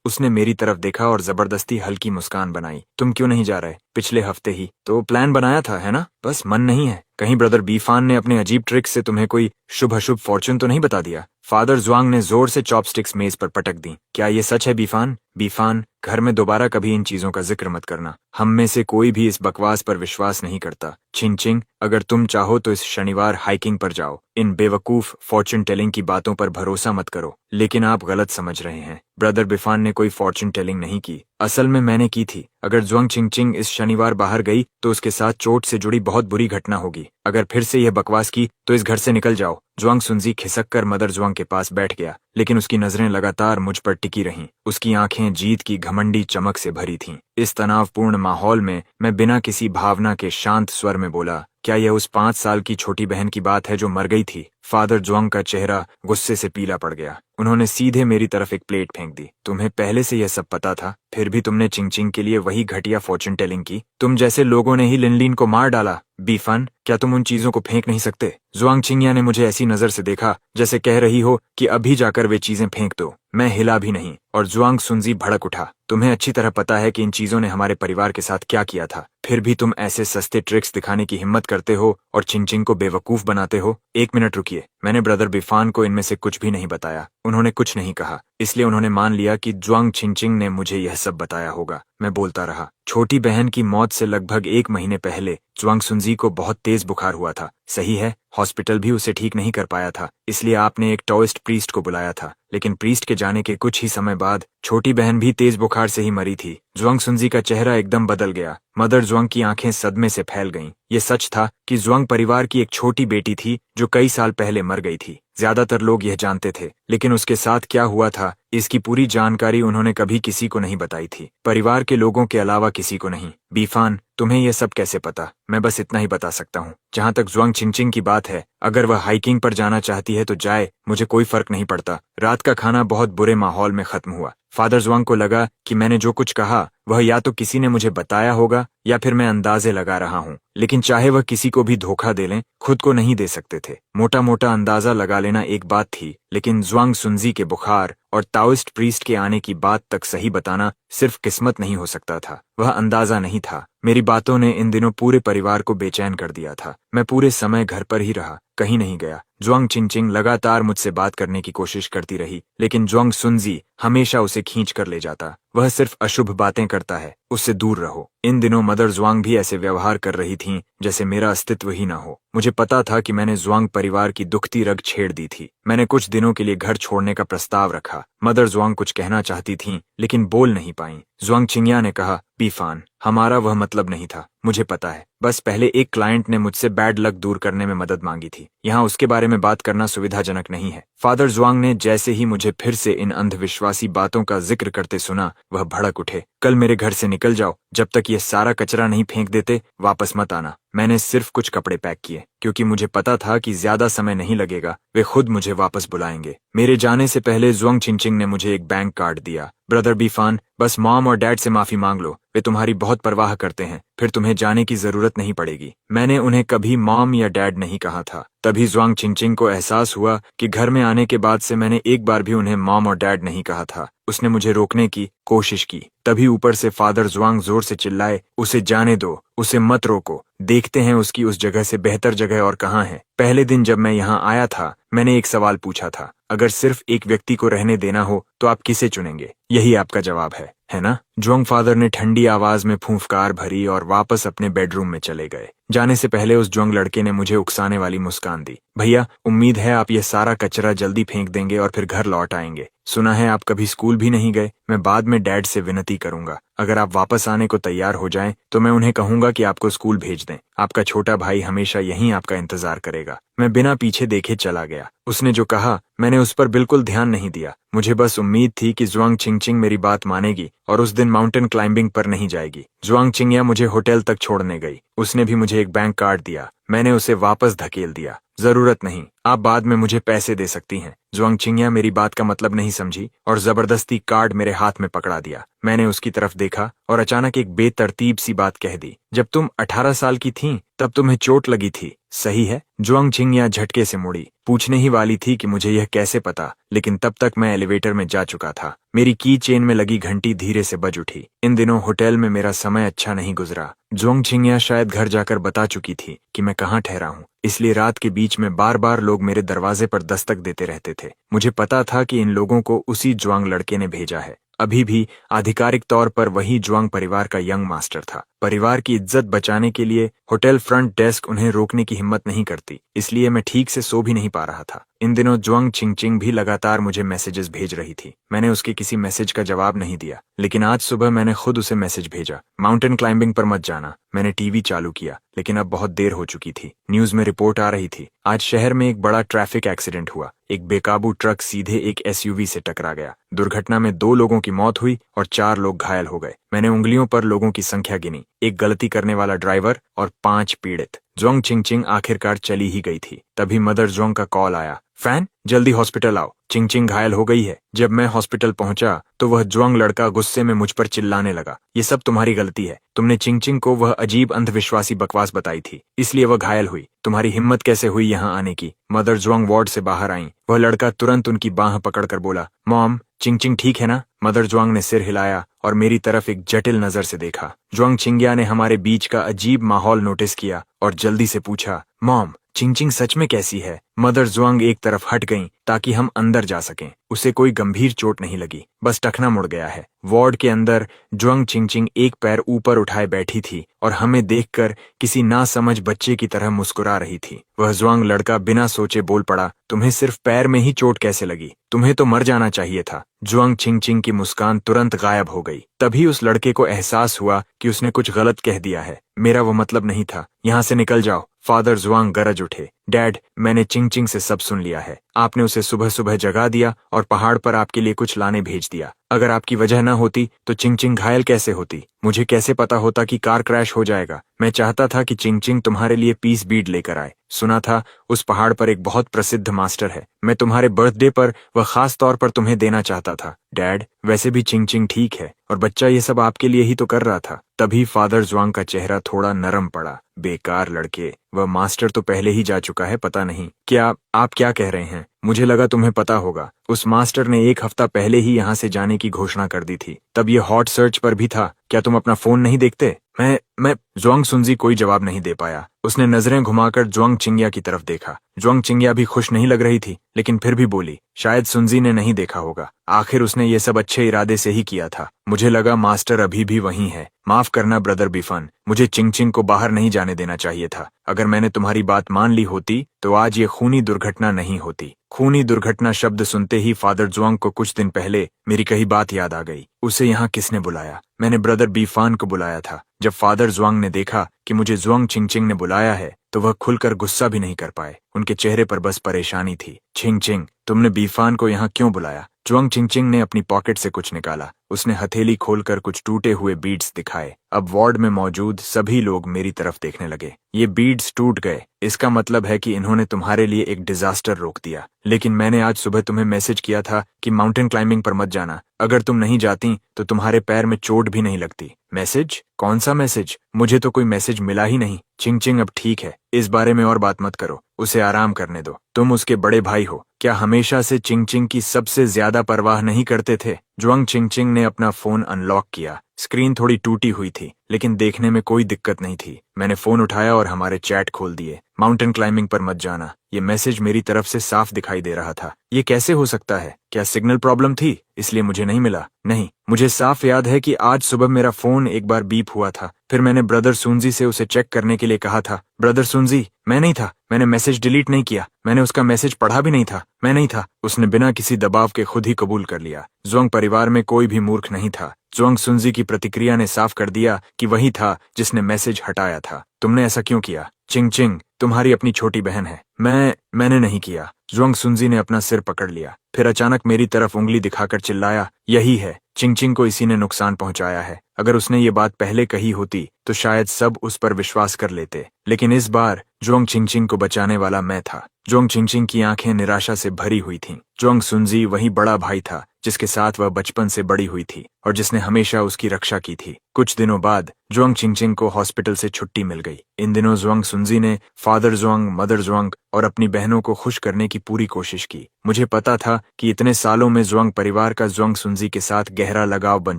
उसने मेरी तरफ देखा और जबरदस्ती हल्की मुस्कान बनाई। तुम क्यों नहीं जा रहे? पिछले हफ्ते ही तो प्लान बनाया था, है ना? बस मन नहीं है। कहीं ब्रदर बीफान ने अपने अजीब ट्रिक से तुम्हें कोई शुभ अशुभ फॉर्चून तो नहीं बता दिया? फादर जुआंग ने जोर से चॉपस्टिक्स मेज पर पटक दी। क्या ये सच है बीफान? बीफान, घर में दोबारा कभी इन चीजों का जिक्र मत करना। हम में से कोई भी इस बकवास पर विश्वास नहीं करता। चिंचिंग, अगर तुम चाहो तो इस शनिवार हाइकिंग पर जाओ। इन बेवकूफ फॉर्चून टेलिंग की बातों पर भरोसा मत करो। लेकिन आप गलत समझ रहे हैं। ब्रदर बिफान ने कोई फॉर्चून टेलिंग नहीं की। असल में मैंने की थी। अगर जुआंग चिंचिंग इस शनिवार बाहर गई तो उसके साथ चोट से जुड़ी बहुत बुरी घटना होगी। अगर फिर से यह बकवास की तो इस घर से निकल जाओ। जुआंग सुनजी खिसक कर मदर जुआंग के पास बैठ गया, लेकिन उसकी नजरें लगातार मुझ पर टिकी रहीं। उसकी आंखें जीत की घमंडी चमक से भरी थीं। इस तनावपूर्ण माहौल में मैं बिना किसी भावना के शांत स्वर में बोला, क्या यह उस 5 साल की छोटी बहन की बात है जो मर गई थी? फादर जुआंग का चेहरा गुस्से से पीला पड़ गया। उन्होंने सीधे मेरी तरफ एक प्लेट फेंक दी। तुम्हें पहले से यह सब पता था, फिर भी तुमने चिंगचिंग के लिए वही घटिया फॉर्चून टेलिंग की। तुम जैसे लोगों ने ही लिनलिन को मार डाला। बीफन, क्या तुम उन चीजों को फेंक नहीं सकते? जुआंग चिंगिया ने मुझे ऐसी नजर से देखा जैसे कह रही हो कि अभी जाकर वे चीजें फेंक दो। मैं हिला भी नहीं और जुआंग सुनजी भड़क उठा। तुम्हें अच्छी तरह पता है कि इन चीजों ने हमारे परिवार के साथ क्या किया था, फिर भी तुम ऐसे सस्ते ट्रिक्स दिखाने की हिम्मत करते हो और चिंचिंग को बेवकूफ बनाते हो। 1 मिनट रुकिए, मैंने ब्रदर बिफान को इनमें से कुछ भी नहीं बताया। उन्होंने कुछ नहीं कहा, इसलिए उन्होंने मान लिया कि जुआंग चिंचिंग ने मुझे यह सब बताया होगा। मैं बोलता रहा। छोटी बहन की मौत से लगभग 1 महीने पहले जुआंग सुनजी को बहुत तेज बुखार हुआ था। सही है, हॉस्पिटल भी उसे ठीक नहीं कर पाया था, इसलिए आपने एक टॉइस्ट प्रीस्ट को बुलाया था। लेकिन प्रीस्ट के जाने के कुछ ही समय बाद छोटी बहन भी तेज बुखार से ही मरी थी। जुआंग सुनजी का चेहरा एकदम बदल गया। मदर जुआंग की आंखें सदमे से फैल गईं। ये सच था कि जुआंग परिवार की एक छोटी बेटी थी जो कई साल पहले मर गई थी। ज्यादातर लोग यह जानते थे, लेकिन उसके साथ क्या हुआ था इसकी पूरी जानकारी उन्होंने कभी किसी को नहीं बताई थी, परिवार के लोगों के अलावा किसी को नहीं। बीफान, तुम्हें यह सब कैसे पता? मैं बस इतना ही बता सकता हूँ। जहाँ तक जुआंग चिंचिंग की बात है, अगर वह हाइकिंग पर जाना चाहती है तो जाए, मुझे कोई फर्क नहीं पड़ता। रात का खाना बहुत बुरे माहौल में खत्म हुआ। फादर जुआंग को लगा कि मैंने जो कुछ कहा वह या तो किसी ने मुझे बताया होगा या फिर मैं अंदाजे लगा रहा हूँ, लेकिन चाहे वह किसी को भी धोखा दे लें, खुद को नहीं दे सकते थे। मोटा मोटा अंदाजा लगा लेना एक बात थी, लेकिन जुआंग सुनजी के बुखार और ताओइस्ट प्रीस्ट के आने की बात तक सही बताना सिर्फ किस्मत नहीं हो सकता था, वह अंदाजा नहीं था। मेरी बातों ने इन दिनों पूरे परिवार को बेचैन कर दिया था। मैं पूरे समय घर पर ही रहा, कहीं नहीं गया। जुआंग चिंचिंग लगातार मुझसे बात करने की कोशिश करती रही, लेकिन जुआंग सुनजी हमेशा उसे खींच कर ले जाता। वह सिर्फ अशुभ बातें करता है, उससे दूर रहो। इन दिनों मदर जुआंग भी ऐसे व्यवहार कर रही थीं जैसे मेरा अस्तित्व ही ना हो। मुझे पता था कि मैंने जुआंग परिवार की दुखती रग छेड़ दी थी। मैंने कुछ दिनों के लिए घर छोड़ने का प्रस्ताव रखा। मदर जुआंग कुछ कहना चाहती थीं, लेकिन बोल नहीं पाईं। जुआंग चिंगिया ने कहा, बीफान, हमारा वह मतलब नहीं था, मुझे पता है। बस पहले एक क्लाइंट ने मुझसे बैड लक दूर करने में मदद मांगी थी। यहाँ उसके बारे में बात करना सुविधाजनक नहीं है। फादर जुआंग ने जैसे ही मुझे फिर से इन अंधविश्वासी बातों का जिक्र करते सुना, वह भड़क उठे। कल मेरे घर से निकल जाओ, जब तक ये सारा कचरा नहीं फेंक देते वापस मत आना। मैंने सिर्फ कुछ कपड़े पैक किए, क्योंकि मुझे पता था कि ज्यादा समय नहीं लगेगा, वे खुद मुझे वापस बुलाएंगे। मेरे जाने से पहले जुआंग चिंचिंग ने मुझे एक बैंक कार्ड दिया। ब्रदर बीफान, बस मॉम और डैड से माफी मांग लो, वे तुम्हारी बहुत परवाह करते हैं, फिर तुम्हें जाने की जरूरत नहीं पड़ेगी। मैंने उन्हें कभी मॉम या डैड नहीं कहा था। तभी जुआंग चिंचिंग को एहसास हुआ कि घर में आने के बाद से मैंने एक बार भी उन्हें मॉम और डैड नहीं कहा था। उसने मुझे रोकने की कोशिश की। तभी ऊपर से फादर जुआंग जोर से चिल्लाए, उसे जाने दो, उसे मत रोको, देखते हैं उसकी उस जगह से बेहतर जगह और कहाँ है। पहले दिन जब मैं यहाँ आया था, मैंने एक सवाल पूछा था, अगर सिर्फ एक व्यक्ति को रहने देना हो तो आप किसे चुनेंगे? यही आपका जवाब है ना? जुआंग फादर ने ठंडी आवाज में फूंफकार भरी और वापस अपने बेडरूम में चले गए। जाने से पहले उस जुआंग लड़के ने मुझे उकसाने वाली मुस्कान दी। भैया, उम्मीद है आप ये सारा कचरा जल्दी फेंक देंगे और फिर घर लौट आएंगे। सुना है आप कभी स्कूल भी नहीं गए। मैं बाद में डैड से विनती करूंगा, अगर आप वापस आने को तैयार हो जाएं तो मैं उन्हें कहूंगा कि आपको स्कूल भेज दें। आपका छोटा भाई हमेशा यहीं आपका इंतजार करेगा। मैं बिना पीछे देखे चला गया। उसने जो कहा मैंने उस पर बिल्कुल ध्यान नहीं दिया। मुझे बस उम्मीद थी कि जुआंग चिंचिंग मेरी बात मानेगी और उस दिन माउंटेन क्लाइंबिंग पर नहीं जाएगी। जुआंग चिंगिया मुझे होटल तक छोड़ने गई। उसने भी मुझे एक बैंक कार्ड दिया। मैंने उसे वापस धकेल दिया। जरूरत नहीं, आप बाद में मुझे पैसे दे सकती हैं। जुआंग चिंगिया मेरी बात का मतलब नहीं समझी और जबरदस्ती कार्ड मेरे हाथ में पकड़ा दिया। मैंने उसकी तरफ देखा और अचानक एक बेतरतीब सी बात कह दी, जब तुम 18 साल की थीं तब तुम्हें चोट लगी थी, सही है? जुआंग चिंगिया झटके से मुड़ी। पूछने ही वाली थी कि मुझे यह कैसे पता, लेकिन तब तक मैं एलिवेटर में जा चुका था। मेरी की चेन में लगी घंटी धीरे से बज उठी। इन दिनों होटल में मेरा समय अच्छा नहीं गुजरा। जुआंग चिंगिया शायद घर जाकर बता चुकी थी कि मैं कहाँ ठहरा हूँ, इसलिए रात के बीच में बार बार लोग मेरे दरवाजे पर दस्तक देते रहते थे। थे। मुझे पता था कि इन लोगों को उसी जुआंग लड़के ने भेजा है। अभी भी आधिकारिक तौर पर वही जुआंग परिवार का यंग मास्टर था। परिवार की इज्जत बचाने के लिए होटल फ्रंट डेस्क उन्हें रोकने की हिम्मत नहीं करती, इसलिए मैं ठीक से सो भी नहीं पा रहा था। इन दिनों जुआंग चिंगचिंग भी लगातार मुझे मैसेजेस भेज रही थी। मैंने उसके किसी मैसेज का जवाब नहीं दिया, लेकिन आज सुबह मैंने खुद उसे मैसेज भेजा, माउंटेन क्लाइंबिंग पर मत जाना। मैंने टीवी चालू किया, लेकिन अब बहुत देर हो चुकी थी। न्यूज में रिपोर्ट आ रही थी, आज शहर में एक बड़ा ट्रैफिक एक्सीडेंट हुआ। एक बेकाबू ट्रक सीधे एक एसयूवी से टकरा गया। दुर्घटना में 2 लोगों की मौत हुई और 4 लोग घायल हो गए। मैंने उंगलियों पर लोगों की संख्या गिनी, एक गलती करने वाला ड्राइवर और 5 पीड़ित। जुआंग चिंगचिंग आखिरकार चली ही गई थी। तभी मदर जुआंग का कॉल आया, फैन जल्दी हॉस्पिटल आओ, चिंगचिंग घायल हो गई है। जब मैं हॉस्पिटल पहुंचा तो वह जुआंग लड़का गुस्से में मुझ पर चिल्लाने लगा, ये सब तुम्हारी गलती है। तुमने चिंगचिंग को वह अजीब अंधविश्वासी बकवास बताई थी, इसलिए वह घायल हुई। तुम्हारी हिम्मत कैसे हुई यहाँ आने की। मदर जुआंग वार्ड से बाहर आई। वह लड़का तुरंत उनकी बाह पकड़कर बोला, मॉम चिंगचिंग ठीक है ना। मदर जुआंग ने सिर हिलाया और मेरी तरफ एक जटिल नजर से देखा। जुआंग चिंग्या ने हमारे बीच का अजीब माहौल नोटिस किया और जल्दी से पूछा, मॉम चिंगचिंग सच में कैसी है। मदर जुआंग एक तरफ हट गईं ताकि हम अंदर जा सकें। उसे कोई गंभीर चोट नहीं लगी, बस टखना मुड़ गया है। वार्ड के अंदर जुआंग चिंगचिंग एक पैर ऊपर उठाए बैठी थी और हमें देखकर किसी नासमझ बच्चे की तरह मुस्कुरा रही थी। वह जुआंग लड़का बिना सोचे बोल पड़ा, तुम्हें सिर्फ पैर में ही चोट कैसे लगी, तुम्हें तो मर जाना चाहिए था। जुआंग चिंगचिंग की मुस्कान तुरंत गायब हो गई। तभी उस लड़के को एहसास हुआ कि उसने कुछ गलत कह दिया है। मेरा वो मतलब नहीं था, यहाँ से निकल जाओ। फादर जुआंग गरज उठे, डैड मैंने चिंगचिंग से सब सुन लिया है। आपने उसे सुबह सुबह जगा दिया और पहाड़ पर आपके लिए कुछ लाने भेज दिया। अगर आपकी वजह न होती तो चिंगचिंग घायल कैसे होती। मुझे कैसे पता होता कि कार क्रैश हो जाएगा। मैं चाहता था कि चिंगचिंग तुम्हारे लिए पीस बीड लेकर आए। सुना था उस पहाड़ पर एक बहुत प्रसिद्ध मास्टर है। मैं तुम्हारे बर्थडे पर वह खास तौर पर तुम्हें देना चाहता था। डैड वैसे भी चिंगचिंग ठीक है और बच्चा ये सब आपके लिए ही तो कर रहा था। तभी फादर जुआंग का चेहरा थोड़ा नरम पड़ा। बेकार लड़के, वह मास्टर तो पहले ही जा चुका है, पता नहीं। क्या आप क्या कह रहे हैं। मुझे लगा तुम्हें पता होगा। उस मास्टर ने 1 हफ्ता पहले ही यहाँ से जाने की घोषणा कर दी थी। तब ये हॉट सर्च पर भी था। क्या तुम अपना फोन नहीं देखते। मैं जुआंग सुनजी कोई जवाब नहीं दे पाया। उसने नजरें घुमाकर जुआंग चिंग्या की तरफ देखा। जुआंग चिंग्या भी खुश नहीं लग रही थी, लेकिन फिर भी बोली, शायद सुनजी ने नहीं देखा होगा। आखिर उसने ये सब अच्छे इरादे से ही किया था। मुझे लगा मास्टर अभी भी वहीं है। माफ करना ब्रदर बिफन, मुझे चिंगचिंग को बाहर नहीं जाने देना चाहिए था। अगर मैंने तुम्हारी बात मान ली होती तो आज ये खूनी दुर्घटना नहीं होती। खूनी दुर्घटना शब्द सुनते ही फादर जुआंग को कुछ दिन पहले मेरी कही बात याद आ गई। उसे यहाँ किसने बुलाया। मैंने ब्रदर बीफान को बुलाया था। जब फादर जुआंग ने देखा कि मुझे जुआंग चिंगचिंग ने बुलाया है तो वह खुलकर गुस्सा भी नहीं कर पाए। उनके चेहरे पर बस परेशानी थी। चिंगचिंग तुमने बीफान को यहाँ क्यों बुलाया। जुआंग चिंगचिंग ने अपनी पॉकेट से कुछ निकाला। उसने हथेली खोलकर कुछ टूटे हुए बीड्स दिखाए। अब वार्ड में मौजूद सभी लोग मेरी तरफ देखने लगे। ये बीड्स टूट गए, इसका मतलब है कि इन्होंने तुम्हारे लिए एक डिजास्टर रोक दिया। लेकिन मैंने आज सुबह तुम्हें मैसेज किया था कि माउंटेन क्लाइंबिंग पर मत जाना। अगर तुम नहीं जाती तो तुम्हारे पैर में चोट भी नहीं लगती। मैसेज? कौन सा मैसेज। मुझे तो कोई मैसेज मिला ही नहीं। चिंगचिंग अब ठीक है, इस बारे में और बात मत करो। उसे आराम करने दो। तुम उसके बड़े भाई हो, क्या हमेशा से चिंगचिंग की सबसे ज्यादा परवाह नहीं करते थे। जुआंग चिंगचिंग ने अपना फोन अनलॉक किया। स्क्रीन थोड़ी टूटी हुई थी, लेकिन देखने में कोई दिक्कत नहीं थी। मैंने फोन उठाया और हमारे चैट खोल दिए। माउंटेन क्लाइंबिंग पर मत जाना, ये मैसेज मेरी तरफ से साफ दिखाई दे रहा था। ये कैसे हो सकता है। क्या सिग्नल प्रॉब्लम थी इसलिए मुझे नहीं मिला। नहीं, मुझे साफ याद है कि आज सुबह मेरा फोन एक बार बीप हुआ था। फिर मैंने ब्रदर सुनजी से उसे चेक करने के लिए कहा था। ब्रदर सुनजी, मैं नहीं था, मैंने मैसेज डिलीट नहीं किया, मैंने उसका मैसेज पढ़ा भी नहीं था, मैं नहीं था। उसने बिना किसी दबाव के खुद ही कबूल कर लिया। जुआंग परिवार में कोई भी मूर्ख नहीं था। जुआंग सुनजी की प्रतिक्रिया ने साफ कर दिया कि वही था जिसने मैसेज हटाया था। तुमने ऐसा क्यों किया। चिंगचिंग तुम्हारी अपनी छोटी बहन है। मैंने नहीं किया। जुआंग सुनजी ने अपना सिर पकड़ लिया, फिर अचानक मेरी तरफ उंगली दिखाकर चिल्लाया, यही है, चिंगचिंग को इसी ने नुकसान पहुंचाया है। अगर उसने ये बात पहले कही होती तो शायद सब उस पर विश्वास कर लेते, लेकिन इस बार जुआंग चिंगचिंग को बचाने वाला मैं था। जुआंग चिंगचिंग की आंखें निराशा से भरी हुई थीं। जुआंग सुनजी वही बड़ा भाई था जिसके साथ वह बचपन से बड़ी हुई थी और जिसने हमेशा उसकी रक्षा की थी। कुछ दिनों बाद जुआंग चिंगचिंग को हॉस्पिटल से छुट्टी मिल गई। इन दिनों जुआंग सुनजी ने फादर जुआंग, मदर जुआंग और अपनी बहनों को खुश करने की पूरी कोशिश की। मुझे पता था कि इतने सालों में जुआंग परिवार का जुआंग सुनजी के साथ गहरा लगाव बन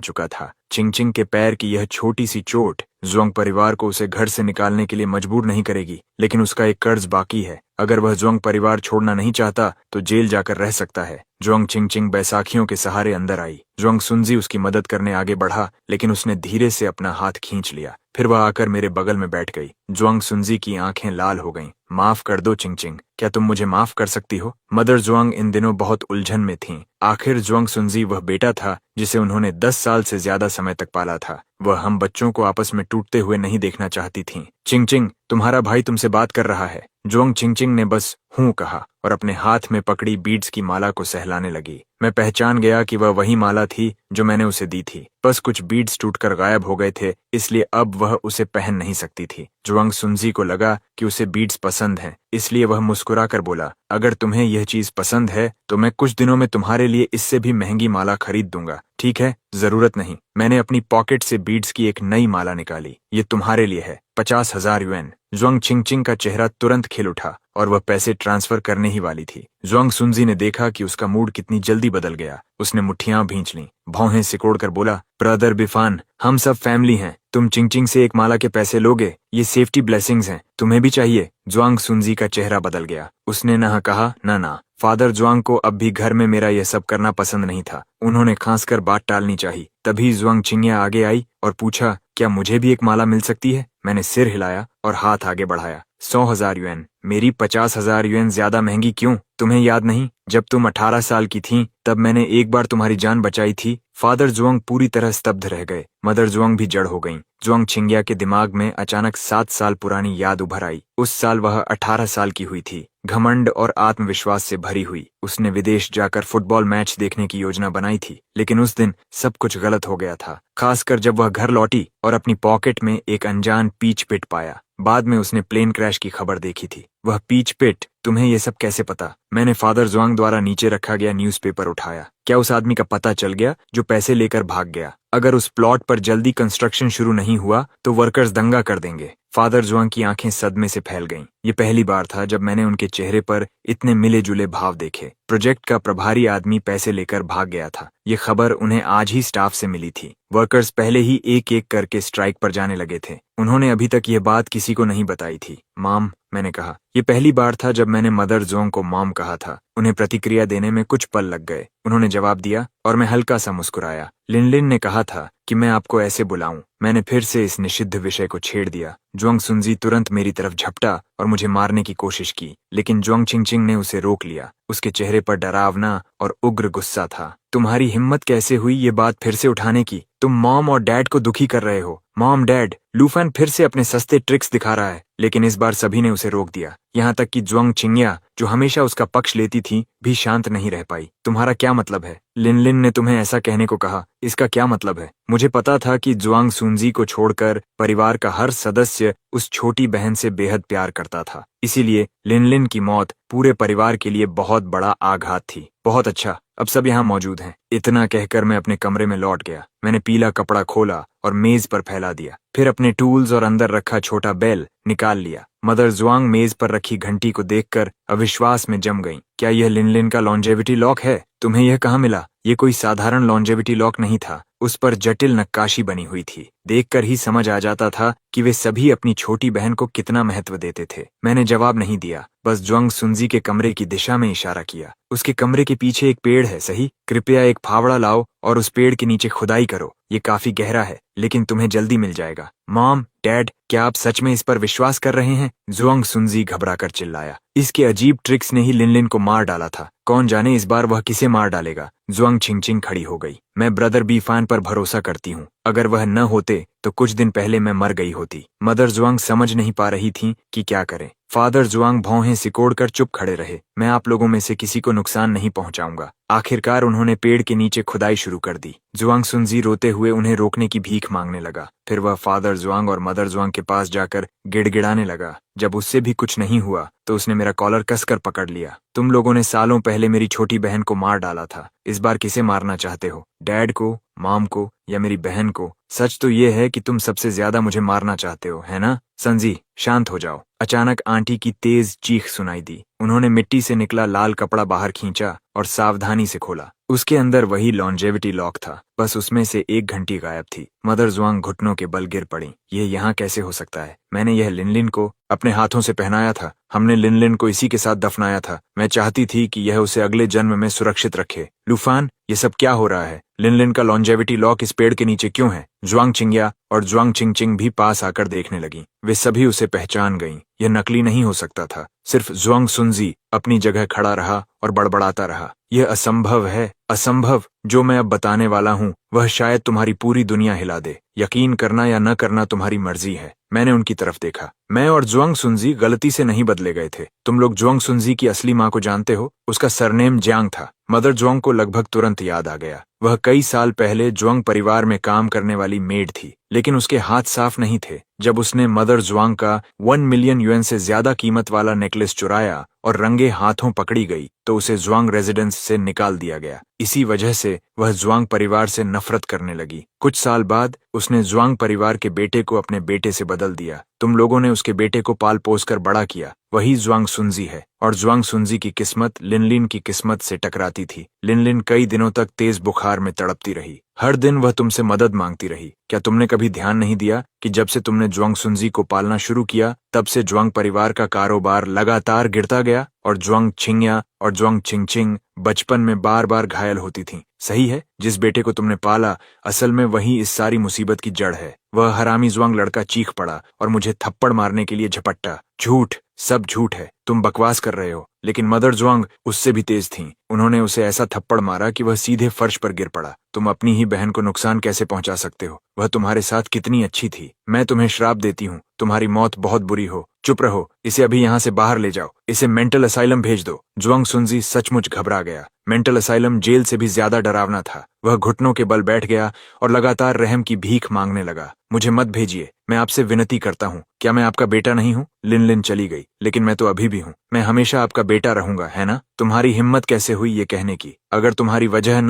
चुका था। चिंगचिंग के पैर की यह छोटी सी चोट जुआंग परिवार को उसे घर से निकालने के लिए मजबूर नहीं करेगी, लेकिन उसका एक कर्ज बाकी है। अगर वह जुआंग परिवार छोड़ना नहीं चाहता तो जेल जाकर रह सकता है। जुआंग चिंगचिंग बैसाखियों के सहारे अंदर आई। जुआंग सुनजी उसकी मदद करने आगे बढ़ा, लेकिन उसने धीरे से अपना हाथ खींच लिया। फिर वह आकर मेरे बगल में बैठ गई। जुआंग सुनजी की आंखें लाल हो गईं। माफ कर दो चिंगचिंग, क्या तुम मुझे माफ कर सकती हो? मदर जुआंग इन दिनों बहुत उलझन में थीं। आखिर जुआंग सुनजी वह बेटा था जिसे उन्होंने 10 साल से ज्यादा समय तक पाला था। वह हम बच्चों को आपस में टूटते हुए नहीं देखना चाहती थीं। चिंगचिंग, तुम्हारा भाई तुमसे बात कर रहा है। जुआंग चिंगचिंग ने बस हूं कहा और अपने हाथ में पकड़ी बीड्स की माला को सहलाने लगी। मैं पहचान गया कि वह वही माला थी जो मैंने उसे दी थी। बस कुछ बीड्स टूटकर गायब हो गए थे, इसलिए अब वह उसे पहन नहीं सकती थी। जुआंग सुनजी को लगा कि उसे बीड्स पसंद हैं, इसलिए वह मुस्कुराकर बोला, अगर तुम्हें यह चीज पसंद है तो मैं कुछ दिनों में तुम्हारे लिए इससे भी महंगी माला खरीद दूंगा। ठीक है, जरूरत नहीं। मैंने अपनी पॉकेट से बीड्स की एक नई माला निकाली। ये तुम्हारे लिए है, 50,000 युएन। जुआंग चिंगचिंग का चेहरा तुरंत खिल उठा और वह पैसे ट्रांसफर करने ही वाली थी। जुआंग सुनजी ने देखा कि उसका मूड कितनी जल्दी बदल गया। उसने मुट्ठियां भींच लीं, भौहें सिकोड़कर बोला, ब्रदर बिफान, हम सब फैमिली हैं। तुम चिंगचिंग से एक माला के पैसे लोगे? ये सेफ्टी ब्लेसिंग्स हैं, तुम्हें भी चाहिए? जुआंग सुनजी का चेहरा बदल गया। उसने न कहा न ना। फादर जुआंग को अब भी घर में मेरा यह सब करना पसंद नहीं था। उन्होंने खांसकर बात टालनी चाहिए। तभी जुआंग चिंगिया आगे आई और पूछा, क्या मुझे भी एक माला मिल सकती है? मैंने सिर हिलाया और हाथ आगे बढ़ाया। 100,000 युएन। मेरी 50,000 युएन ज्यादा महंगी क्यों? तुम्हें याद नहीं, जब तुम 18 साल की थीं तब मैंने एक बार तुम्हारी जान बचाई थी? फादर जुआंग पूरी तरह स्तब्ध रह गए। मदर जुआंग भी जड़ हो गईं। जुआंग चिंगिया के दिमाग में अचानक 7 साल पुरानी याद उभर आई। उस साल वह 18 साल की हुई थी, घमंड और आत्मविश्वास से भरी हुई। उसने विदेश जाकर फुटबॉल मैच देखने की योजना बनाई थी, लेकिन उस दिन सब कुछ गलत हो गया था, खासकर जब वह घर लौटी और अपनी पॉकेट में एक अनजान पीच पिट पाया। बाद में उसने प्लेन क्रैश की खबर देखी थी। वह पीच पिट, तुम्हें ये सब कैसे पता? मैंने फादर जुआंग द्वारा नीचे रखा गया न्यूज़पेपर उठाया। क्या उस आदमी का पता चल गया जो पैसे लेकर भाग गया? अगर उस प्लॉट पर जल्दी कंस्ट्रक्शन शुरू नहीं हुआ तो वर्कर्स दंगा कर देंगे। फादर जुआंग की आंखें सदमे से फैल गईं। ये पहली बार था जब मैंने उनके चेहरे पर इतने मिले जुले भाव देखे। प्रोजेक्ट का प्रभारी आदमी पैसे लेकर भाग गया था। ये खबर उन्हें आज ही स्टाफ से मिली थी। वर्कर्स पहले ही एक एक करके स्ट्राइक पर जाने लगे थे। उन्होंने अभी तक ये बात किसी को नहीं बताई थी। माम, मैंने कहा। ये पहली बार था जब मैंने मदर जुआंग को माम कहा था। उन्हें प्रतिक्रिया देने में कुछ पल लग गए। उन्होंने जवाब दिया और मैं हल्का सा मुस्कुराया। लिनलिन ने कहा था कि मैं आपको ऐसे बुलाऊं। मैंने फिर से इस निषिद्ध विषय को छेड़ दिया। जुआंग सुनजी तुरंत मेरी तरफ झपटा और मुझे मारने की कोशिश की, लेकिन जुआंग चिंगचिंग ने उसे रोक लिया। उसके चेहरे पर डरावना और उग्र गुस्सा था। तुम्हारी हिम्मत कैसे हुई ये बात फिर से उठाने की? तुम मॉम और डैड को दुखी कर रहे हो। मॉम, डैड, लूफैन फिर से अपने सस्ते ट्रिक्स दिखा रहा है। लेकिन इस बार सभी ने उसे रोक दिया, यहाँ तक कि जुआंग चिंगिया, जो हमेशा उसका पक्ष लेती थी, भी शांत नहीं रह पाई। तुम्हारा क्या मतलब है? लिनलिन ने तुम्हें ऐसा कहने को कहा, इसका क्या मतलब है? मुझे पता था कि जुआंग सुनजी को छोड़कर परिवार का हर सदस्य उस छोटी बहन से बेहद प्यार करता था। इसीलिए लिनलिन की मौत पूरे परिवार के लिए बहुत बड़ा आघात थी। बहुत अच्छा, अब सब यहाँ मौजूद हैं। इतना कहकर मैं अपने कमरे में लौट गया। मैंने पीला कपड़ा खोला और मेज पर फैला दिया। फिर अपने टूल्स और अंदर रखा छोटा बेल निकाल लिया। मदर जुआंग मेज पर रखी घंटी को देखकर अविश्वास में जम गईं। क्या यह लिनलिन का लॉन्जेविटी लॉक है? तुम्हें यह कहाँ मिला? ये कोई साधारण लॉन्जेविटी लॉक नहीं था। उस पर जटिल नक्काशी बनी हुई थी। देखकर ही समझ आ जाता था कि वे सभी अपनी छोटी बहन को कितना महत्व देते थे। मैंने जवाब नहीं दिया, बस जुआंग सुनजी के कमरे की दिशा में इशारा किया। उसके कमरे के पीछे एक पेड़ है, सही? कृपया एक फावड़ा लाओ और उस पेड़ के नीचे खुदाई करो। ये काफी गहरा है, लेकिन तुम्हें जल्दी मिल जाएगा। मॉम, डैड, क्या आप सच में इस पर विश्वास कर रहे हैं? जुआंग सुनजी घबराकर चिल्लाया। इसके अजीब ट्रिक्स ने ही लिनलिन को मार डाला था। कौन जाने इस बार वह किसे मार डालेगा। जुआंग चिंगचिंग खड़ी हो गई। मैं ब्रदर बीफान पर भरोसा करती हूँ। अगर वह न होते तो कुछ दिन पहले मैं मर गई होती। मदर जुआंग समझ नहीं पा रही थी कि क्या करें। फादर जुआंग भौहें सिकोड़कर चुप खड़े रहे। मैं आप लोगों में से किसी को नुकसान नहीं पहुंचाऊंगा। आखिरकार उन्होंने पेड़ के नीचे खुदाई शुरू कर दी। जुआंग सुनजी रोते हुए उन्हें रोकने की भीख मांगने लगा। फिर वह फादर जुआंग और मदर जुआंग के पास जाकर गिड़गिड़ाने लगा। जब उससे भी कुछ नहीं हुआ तो उसने मेरा कॉलर कसकर पकड़ लिया। तुम लोगों ने सालों पहले मेरी छोटी बहन को मार डाला था। इस बार किसे मारना चाहते हो? डैड को, मॉम को या मेरी बहन को? सच तो ये है कि तुम सबसे ज्यादा मुझे मारना चाहते हो, है ना? संजी, शांत हो जाओ। अचानक आंटी की तेज चीख सुनाई दी। उन्होंने मिट्टी से निकला लाल कपड़ा बाहर खींचा और सावधानी से खोला। उसके अंदर वही लॉन्जेविटी लॉक था, बस उसमें से एक घंटी गायब थी। मदर जुआंग घुटनों के बल गिर पड़ी। ये यहाँ कैसे हो सकता है? मैंने यह लिनलिन को अपने हाथों से पहनाया था। हमने लिनलिन को इसी के साथ दफनाया था। मैं चाहती थी कि यह उसे अगले जन्म में सुरक्षित रखे। लूफान, ये सब क्या हो रहा है? लिनलिन का लॉन्जेविटी लॉक इस पेड़ के नीचे क्यों है? जुआंग चिंग्या और जुआंग चिंगचिंग भी पास आकर देखने लगी। वे सभी उसे पहचान गईं। यह नकली नहीं हो सकता था। सिर्फ जुआंग सुनजी अपनी जगह खड़ा रहा और बड़बड़ाता रहा। यह असंभव है, असंभव। जो मैं अब बताने वाला हूँ वह शायद तुम्हारी पूरी दुनिया हिला दे। यकीन करना या न करना तुम्हारी मर्जी है। मैंने उनकी तरफ देखा। मैं और जुआंग सुनजी गलती से नहीं बदले गए थे। तुम लोग जुआंग सुनजी की असली माँ को जानते हो? उसका सरनेम जियांग था। मदर जुआंग को लगभग तुरंत याद आ गया। वह कई साल पहले जुआंग परिवार में काम करने वाली मेड थी, लेकिन उसके हाथ साफ नहीं थे। जब उसने मदर जुआंग का 1 मिलियन युएन से ज्यादा कीमत वाला नेकलेस चुराया और रंगे हाथों पकड़ी गई, तो उसे जुआंग रेजिडेंस से निकाल दिया गया। इसी वजह से वह जुआंग परिवार से नफरत करने लगी। कुछ साल बाद उसने जुआंग परिवार के बेटे को अपने बेटे से बदल दिया। तुम लोगों ने उसके बेटे को पाल पोस कर बड़ा किया। वही जुआंग सुनजी है। और जुआंग सुनजी की किस्मत लिनलिन की किस्मत से टकराती थी। लिनलिन कई दिनों तक तेज बुखार में तड़पती रही। हर दिन वह तुमसे मदद मांगती रही। क्या तुमने कभी ध्यान नहीं दिया कि जब से तुमने जुआंग सुनजी को पालना शुरू किया, तब से जुआंग परिवार का कारोबार लगातार गिरता गया और जुआंग छिंग्या और जुआंग चिंगचिंग बचपन में बार बार घायल होती थीं। सही है, जिस बेटे को तुमने पाला असल में वही इस सारी मुसीबत की जड़ है। वह हरामी जुआंग लड़का चीख पड़ा और मुझे थप्पड़ मारने के लिए झपट्टा। झूठ, सब झूठ है। तुम बकवास कर रहे हो। लेकिन मदर जुआंग उससे भी तेज थीं। उन्होंने उसे ऐसा थप्पड़ मारा कि वह सीधे फर्श पर गिर पड़ा। तुम अपनी ही बहन को नुकसान कैसे पहुंचा सकते हो? वह तुम्हारे साथ कितनी अच्छी थी। मैं तुम्हें श्राप देती हूँ, तुम्हारी मौत बहुत बुरी हो। चुप रहो, इसे अभी यहाँ से बाहर ले जाओ। इसे मेंटल असाइलम भेज दो। जुआंग सुनजी सचमुच घबरा गया। मेंटल असाइलम जेल से भी ज्यादा डरावना था। वह घुटनों के बल बैठ गया और लगातार रहम की भीख मांगने लगा। मुझे मत भेजिए, मैं आपसे विनती करता हूँ। क्या मैं आपका बेटा नहीं हूँ? लिनलिन चली गई, लेकिन मैं तो अभी भी हूँ। मैं हमेशा आपका बेटा रहूंगा, है ना? तुम्हारी हिम्मत कैसे हुई ये कहने की? अगर तुम्हारी वजह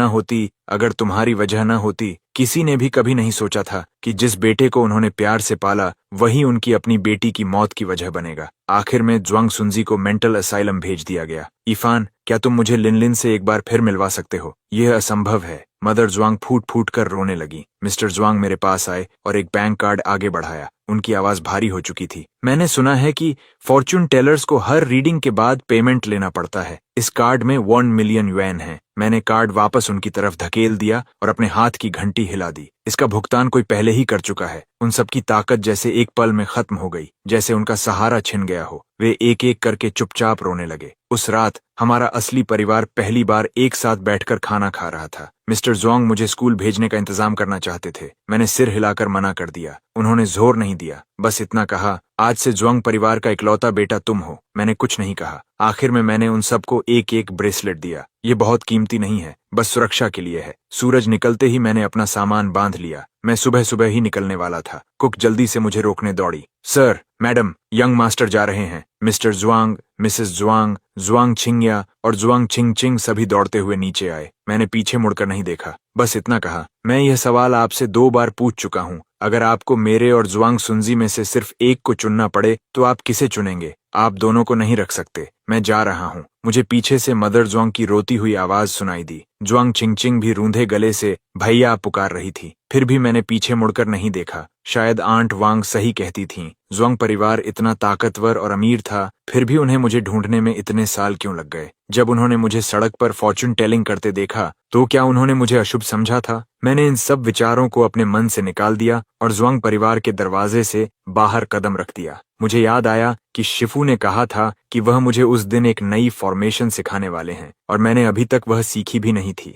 न होती, किसी ने भी कभी नहीं सोचा था कि जिस बेटे को उन्होंने प्यार से पाला वही उनकी अपनी बेटी की मौत की वजह बनेगा। आखिर में जुआंग सुनजी को मेंटल असाइलम भेज दिया गया। इफान, क्या तुम मुझे लिनलिन से एक बार फिर मिलवा सकते हो? यह असंभव है। मदर जुआंग फूट फूट कर रोने लगी। मिस्टर जुआंग मेरे पास आए और एक बैंक कार्ड आगे बढ़ाया। उनकी आवाज भारी हो चुकी थी। मैंने सुना है कि फॉर्चून टेलर्स को हर रीडिंग के बाद पेमेंट लेना पड़ता है। इस कार्ड में 1 मिलियन युएन है। मैंने कार्ड वापस उनकी तरफ धकेल दिया और अपने हाथ की घंटी हिला दी। इसका भुगतान कोई पहले ही कर चुका है। उन सबकी ताकत जैसे एक पल में खत्म हो गई, जैसे उनका सहारा छिन गया हो। वे एक एक करके चुपचाप रोने लगे। उस रात हमारा असली परिवार पहली बार एक साथ बैठकर खाना खा रहा था। मिस्टर जुआंग मुझे स्कूल भेजने का इंतजाम करना चाहते थे। मैंने सिर हिलाकर मना कर दिया। उन्होंने जोर नहीं दिया, बस इतना कहा, आज से जुआंग परिवार का इकलौता बेटा तुम हो। मैंने कुछ नहीं कहा। आखिर में मैंने उन सबको एक एक ब्रेसलेट दिया। ये बहुत कीमती नहीं है, बस सुरक्षा के लिए है। सूरज निकलते ही मैंने अपना सामान बांध लिया। मैं सुबह सुबह ही निकलने वाला था। कुक जल्दी से मुझे रोकने दौड़ी। सर, मैडम, यंग मास्टर जा रहे हैं। मिस्टर जुआंग, मिसेस जुआंग, जुआंग छिंग्या और जुआंग चिंगचिंग सभी दौड़ते हुए नीचे आए। मैंने पीछे मुड़कर नहीं देखा, बस इतना कहा, मैं यह सवाल आपसे 2 बार पूछ चुका हूँ। अगर आपको मेरे और जुआंग सुनजी में से सिर्फ एक को चुनना पड़े तो आप किसे चुनेंगे? आप दोनों को नहीं रख सकते। मैं जा रहा हूँ। मुझे पीछे से मदर जुआंग की रोती हुई आवाज सुनाई दी। जुआंग चिंगचिंग भी रूंधे गले से भैया पुकार रही थी। फिर भी मैंने पीछे मुड़कर नहीं देखा। शायद आंट वांग सही कहती थीं। जुआंग परिवार इतना ताकतवर और अमीर था, फिर भी उन्हें मुझे ढूंढने में इतने साल क्यों लग गए? जब उन्होंने मुझे सड़क पर फॉर्चून टेलिंग करते देखा तो क्या उन्होंने मुझे अशुभ समझा था? मैंने इन सब विचारों को अपने मन से निकाल दिया और जुआंग परिवार के दरवाजे से बाहर कदम रख दिया। मुझे याद आया कि शिफू ने कहा था कि वह मुझे उस दिन एक नई फॉर्मेशन सिखाने वाले हैं और मैंने अभी तक वह सीखी भी नहीं थी।